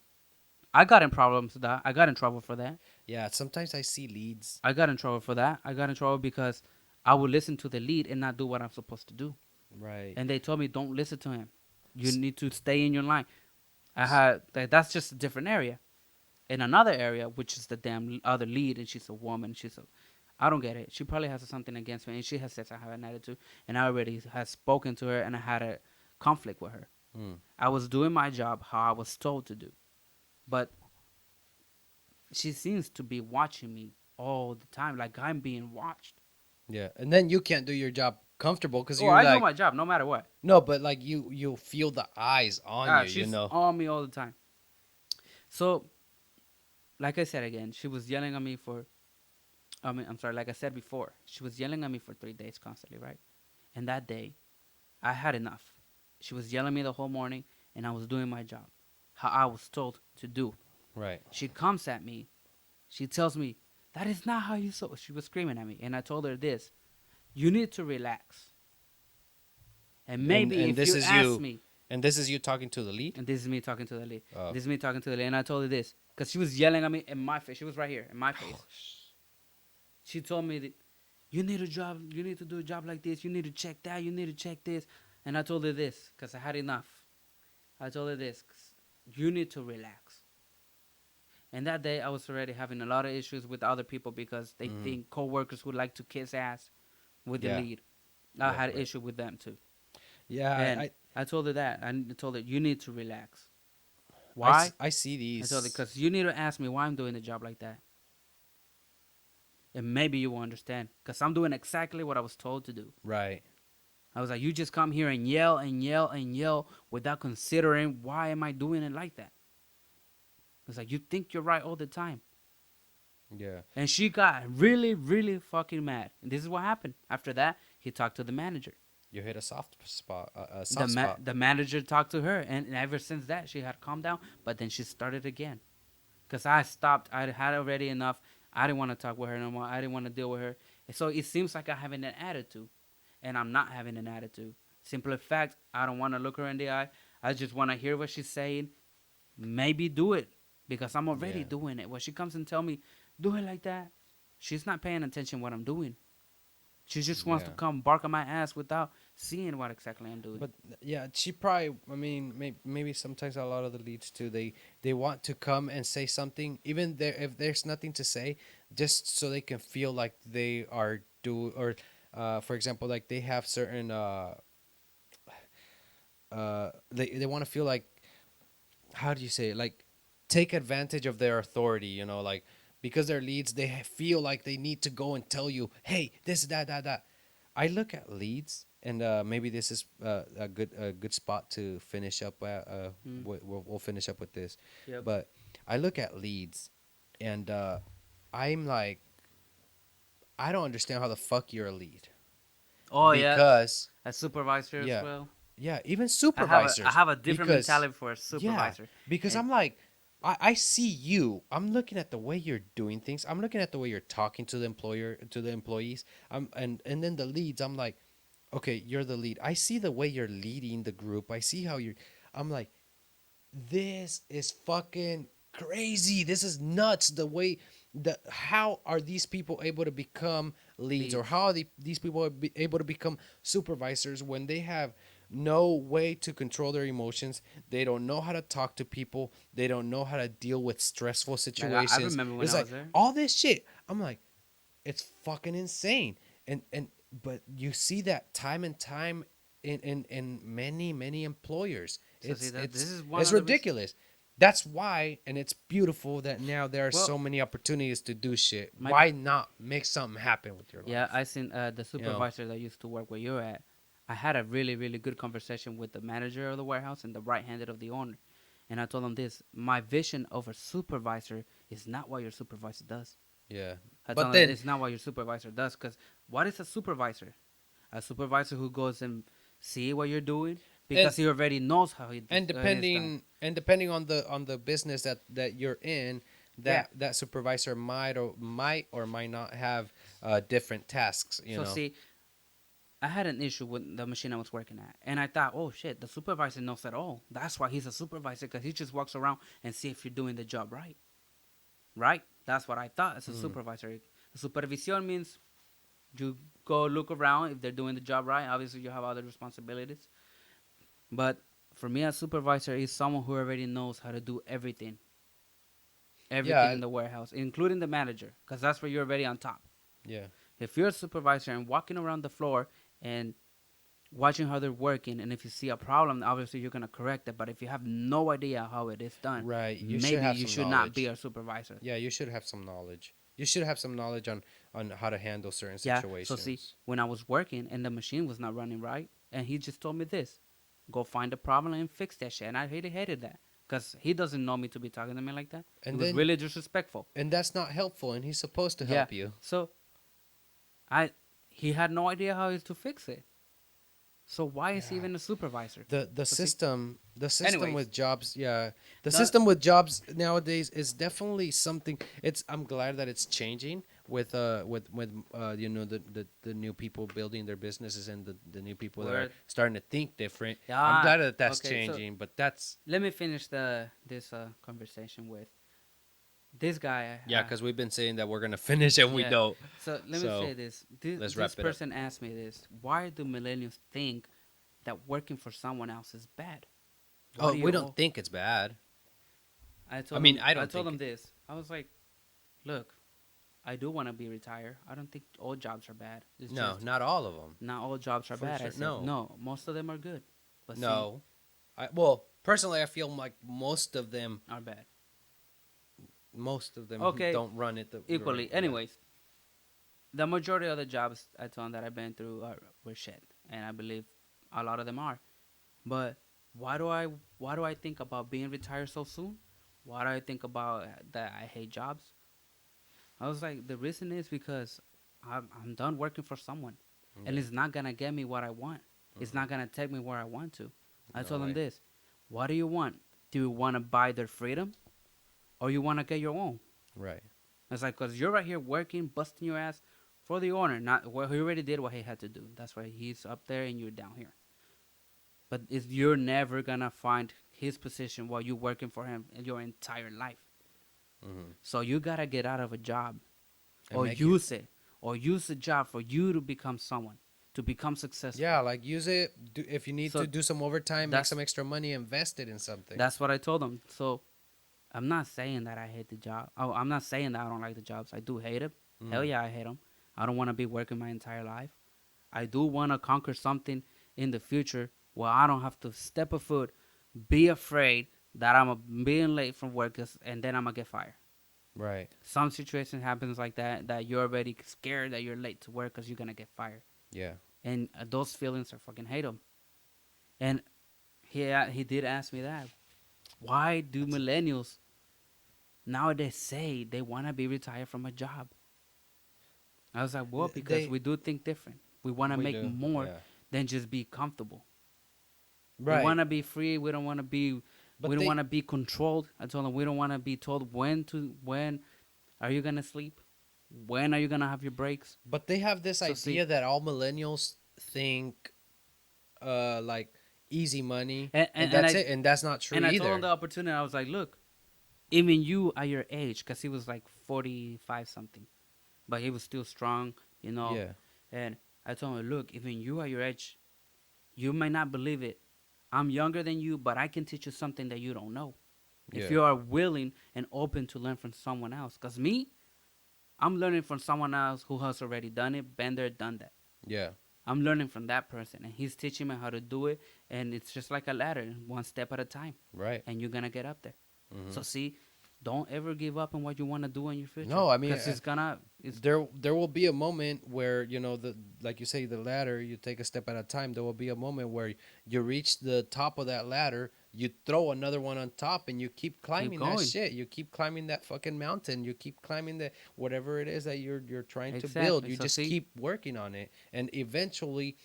I got in problems with that. I got in trouble for that. Yeah. Sometimes I see leads. I got in trouble for that. I got in trouble because I would listen to the lead and not do what I'm supposed to do. Right. And they told me, don't listen to him. You S- need to stay in your line. I s- had that's just a different area. In another area, which is the damn other lead, and she's a woman. I don't get it. She probably has something against me, and she has said I have an attitude, and I already has spoken to her, and I had a conflict with her. mm, I was doing my job how I was told to do, but she seems to be watching me all the time, like I'm being watched. yeah. And then you can't do your job comfortable because Oh, you're I do like, my job no matter what. no, but like you feel the eyes on you. You She's know. on me all the time. So, like I said again, she was yelling at me for. I mean, I'm sorry. Like I said before, she was yelling at me for 3 days constantly, right? And that day, I had enough. She was yelling at me the whole morning, and I was doing my job, how I was told to do. Right. She comes at me. She tells me, that is not how you so. She was screaming at me, and I told her this. You need to relax. And And maybe and if this you is ask you, me, and this is you talking to the lead. and this is me talking to the lead. Oh. This is me talking to the lead, and I told her this. Because she was yelling at me in my face. She was right here, in my face. She told me that you need a job, you need to do a job like this, you need to check that, you need to check this. And I told her this, because I had enough. I told her this, 'cause you need to relax. And that day, I was already having a lot of issues with other people because they Mm, think coworkers would like to kiss ass with the yeah. lead. I Right. had an Right. issue with them too. Yeah. And I told her that. I told her, you need to relax. I, Why? I see I told her, these. because you need to ask me why I'm doing a job like that. And maybe you will understand. Because I'm doing exactly what I was told to do. Right. I was like, you just come here and yell and yell and yell without considering why am I doing it like that. It's like, you think you're right all the time. Yeah. And she got really, really fucking mad. And this is what happened. After that, he talked to the manager. You hit a soft spot. A The, soft spot. the manager talked to her. And ever since that, she had calmed down. But then she started again. Because I stopped. I had already enough. I didn't want to talk with her no more. I didn't want to deal with her. And so it seems like I'm having an attitude. And I'm not having an attitude. Simple fact, I don't want to look her in the eye. I just want to hear what she's saying. Maybe do it. Because I'm already Yeah. doing it. When she comes and tell me, do it like that. she's not paying attention what I'm doing. She just wants to Yeah. come bark on my ass without seeing what exactly I'm doing. But yeah, she probably. I mean, maybe sometimes a lot of the leads too. They want to come and say something, even there if there's nothing to say, just so they can feel like they are do or, for example, like they have certain they want to feel like, how do you say it? Like, take advantage of their authority. Like, because they're leads, they feel like they need to go and tell you, hey, this, that. I look at leads, and maybe this is a good spot to finish up. Mm. We'll finish up with this, Yep. but I look at leads, and I'm like, I don't understand how the fuck you're a lead, Oh yeah, because a supervisor as yeah, well. yeah, even I supervisors, have a different because mentality for a yeah, supervisor. because And I'm like, I see you. I'm looking at the way you're doing things. I'm looking at the way you're talking to the employer, to the employees. And then the leads. I'm like, okay, you're the lead. I see the way you're leading the group. I see how you're. I'm like, this is fucking crazy. This is nuts. The way, how are these people able to become leads, or leads. how are these people able to become supervisors when they have no way to control their emotions? They don't know how to talk to people. They don't know how to deal with stressful Like I situations. remember when It's I like was there. all this shit. I'm like, it's fucking insane. And but you see that time and time in many employers. So see it's that this it's is one it's of the reasons. ridiculous. That's why, and it's beautiful that now there are Well, so many opportunities to do shit. my Why not make something happen with your yeah, life? I seen the you know supervisor that used to work where you're at. I had a really good conversation with the manager of the warehouse and the right-handed of the owner, and I told him this: my vision of a supervisor is not what your supervisor does. yeah, I but told him then, it's not what your supervisor does. Because what is a supervisor? A supervisor who goes and see what you're doing and because he already knows how and it is done. depending on the business that you're in, Yeah. that supervisor might not have different tasks. So see, I had an issue with the machine I was working at, and I thought, oh shit, the supervisor knows that all. That's why he's a supervisor, because he just walks around and see if you're doing the job right. Right? That's what I thought as a Mm, supervisor. Supervision means you go look around if they're doing the job right. Obviously, you have other responsibilities, but for me, a supervisor is someone who already knows how to do everything yeah, in the warehouse, including the manager, because that's where you're already on top. yeah. If you're a supervisor and walking around the floor and watching how they're working, and if you see a problem, obviously you're gonna correct it. But if you have no idea how it is done, Right. You should maybe have you some should not be knowledge. a supervisor. Yeah, you should have some knowledge. You should have some knowledge on how to handle certain Yeah. So see, situations. when I was working and the machine was not running right, and he just told me this: go find the problem and fix that shit. And I really hated that because he doesn't know me to be talking to me like that. It And was then really disrespectful. and that's not helpful, and he's supposed to Yeah. help you. So I he had no idea how to fix it. So why is he Yeah. even a supervisor? The So see, system anyways, with jobs, yeah, the the system with jobs nowadays is definitely something. It's I'm glad that it's changing with the new people building their businesses, and the new people that are word. starting to think different. I'm Yeah. glad that that's Okay. So changing, but that's let me finish this conversation with this guy. yeah, because we've been saying that we're gonna finish and we Yeah. don't. So let me So say this. This let's this wrap it up. person asked me this. Why do millennials think that working for someone else is bad? What Oh, do we you don't all? think it's bad. I I told mean, him. I I don't told think him it. this. I was like, look, I do want to be retired. I don't think all jobs are bad. It's No, just not all of them. not all jobs are For bad. I sure. said No, no. Most of them are good, but see, no. Well, personally, I feel like are bad. most of them Okay, don't run it the right. equally. Yeah. Anyways, the majority of the jobs I told him that I've been through were shit, and I believe a lot of them are. But why do I why do I think about being retired so soon? Why do I think about that I hate jobs? I was like, the reason is because I'm done working for someone, and Yeah. it's not gonna get me what I want. It's Mm-mm. not gonna take me where I want to. I No told them way. this: what do you want? Do you want to buy their freedom, or you want to get your own? Right. It's like, cause you're right here working, busting your ass for the owner. Not well, he already did what he had to do. That's why he's up there and you're down here. But you're never gonna find his position while you're working for him in your entire life. Mm-hmm. So you gotta get out of a job And or make use it, or use the job for you to become someone, to become successful. Yeah, like use it. If you need So to do some overtime, make that's some extra money, invest it in something. that's what I told them. So I'm not saying that I hate the job. Oh, I'm not saying that I don't like the jobs. I do hate it. Hell Mm. yeah, I hate them. I don't want to be working my entire life. I do want to conquer something in the future where I don't have to step a foot, be afraid that being late from work, and then I'm gonna get fired. Right. Some situation happens like that, that you're already scared that you're late to work because you're gonna get fired, Yeah. and those feelings are fucking hate them. And he did ask me that. Why do millennials nowadays say they want to be retired from a job? I was like, well, because They. we do think different. We want to We make do. more Yeah. than just be comfortable. We Right. want to be free. We don't want to be. We But don't they. want to be controlled. I told them we don't want to be told when are you gonna sleep, when are you gonna have your breaks. But they have this So see, idea that all millennials think, like easy money, and and and, and that's I it, and that's not true and I told him either. the opportunity. I was like, look, even you at your age, because he was like 45 something, but he was still strong, you know. Yeah. And I told him, look, even you at your age, you might not believe it. I'm younger than you, but I can teach you something that you don't know. If Yeah. you are willing and open to learn from someone else. Because me, I'm learning from someone else who has already done it, been there, done that. Yeah. I'm learning from that person, and he's teaching me how to do it. And it's just like a ladder, one step at a time, Right. and you're going to get up there. Hmm. So, see, don't ever give up on what you want to do in your future. No, I mean, Because it's, there will be a moment where, the, like you say, the ladder, you take a step at a time. There will be a moment where you reach the top of that ladder, you throw another one on top, and you keep keep climbing that going. shit. You keep climbing that fucking mountain. You keep climbing the whatever it is that you're trying to build. Exactly. You So, just see, keep working on it, and eventually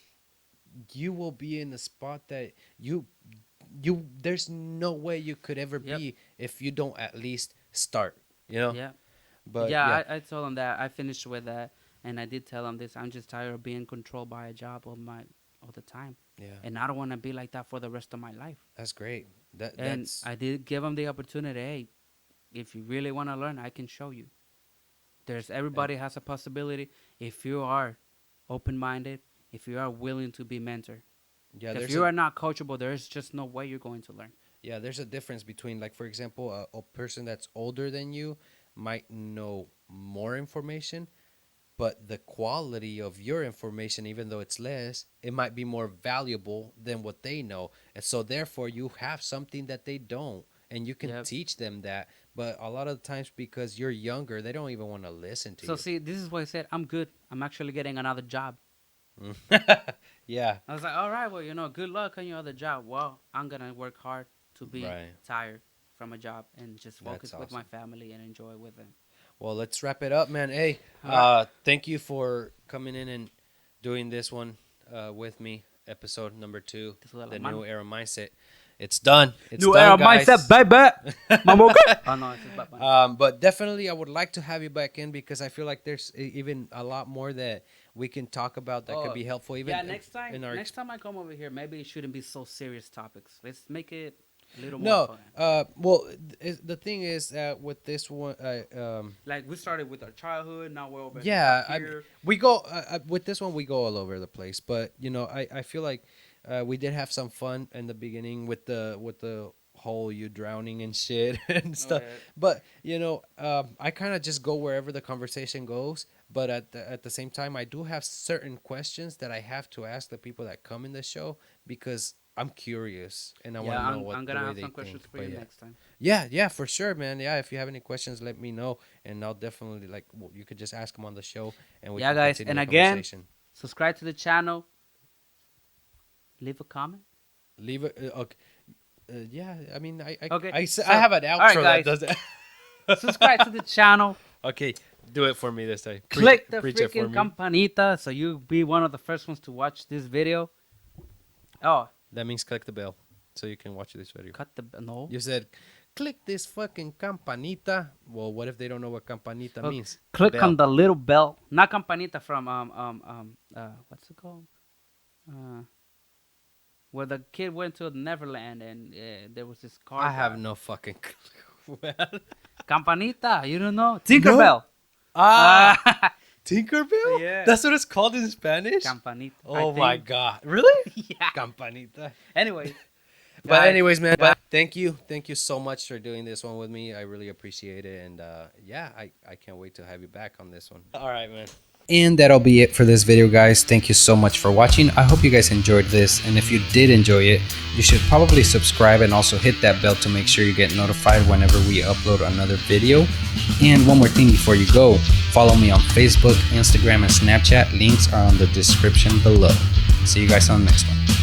you will be in the spot that you there's no way you could ever yep. be if you don't at least start, you know. Yeah. But Yeah, yeah. I told him that. I finished with that. And I did tell him this. I'm just tired of being controlled by a job all the time. Yeah, And I don't want to be like that for the rest of my life. that's great. And That's I did give him the opportunity. Hey, if you really want to learn, I can show you. and Everybody has a possibility if you are open minded, if you are willing to be mentored. yeah, If there's you a are not coachable, there's just no way you're going to learn. yeah, there's a difference between, like, for example, a person that's older than you might know more information, but the quality of your information, even though it's less, it might be more valuable than what they know. And so therefore you have something that they don't, and you can Yep. teach them that. But a lot of times, because you're younger, they don't even want to listen to So you. see, this is why I said I'm good. I'm actually getting another job. Yeah. I was like, all right, well, good luck on your other job. Well, I'm gonna work hard to be Right. tired from a job and just That's focus with my awesome. family and enjoy with them. Well, let's wrap it up, man. Hey, All right. thank you for coming in and doing this one with me. Episode number 2, This was the la New mano. Era Mindset. It's done. It's New done, era mindset, guys. baby. Mamo, okay? Oh no, it's just Bad Bunny. But definitely, I would like to have you back in, because I feel like there's even a lot more that we can talk about that could Oh, be helpful. Even yeah, next time, in our next time I come over here, maybe it shouldn't be so serious topics. Let's make it a little more no. fun. Well, the thing is that with this one, Like we started with our childhood, now we're over yeah, up I mean, here. we go with this one. We go all over the place, but I feel like we did have some fun in the beginning with the whole you drowning and shit and Oh stuff. yeah. But I kind of just go wherever the conversation goes. But at the same time, I do have certain questions that I have to ask the people that come in the show, because I'm curious and I want Yeah, to know I'm what the gonna way have they some questions think. for But you yeah. next time. Yeah, for sure, man. Yeah, if you have any questions, let me know, and I'll definitely, like, well, you could just ask them on the show, and we Yeah, can guys, continue and the again, conversation. subscribe to the channel. Leave a comment. Leave it. Okay. Yeah, I mean, Okay, I so have an all right, outro that guys, does it. subscribe to the channel. Okay, do it for me this time. Click the Preach it for freaking me. campanita so you be one of the first ones to watch this video. Oh, That means click the bell so you can watch this video. cut the no. You said, click this fucking campanita. Well, what if they don't know what campanita Okay. means? Click Bell. on the little bell, not campanita from what's it called? Where the kid went to Neverland and there was this car. I have no fucking clue. Campanita, you don't know? No. Tinkerbell. Ah, Ah, Tinkerbell? Yeah. That's what it's called in Spanish? Campanita. Oh I my think. god. Really? Yeah. Campanita. Anyway, But guys, anyways, man, thank you. Thank you so much for doing this one with me. I really appreciate it. And yeah, I can't wait to have you back on this one. All right, man. And that'll be it for this video, guys. Thank you so much for watching. I hope you guys enjoyed this. And if you did enjoy it, you should probably subscribe and also hit that bell to make sure you get notified whenever we upload another video. And one more thing before you go, follow me on Facebook, Instagram, and Snapchat. Links are on the description below. See you guys on the next one.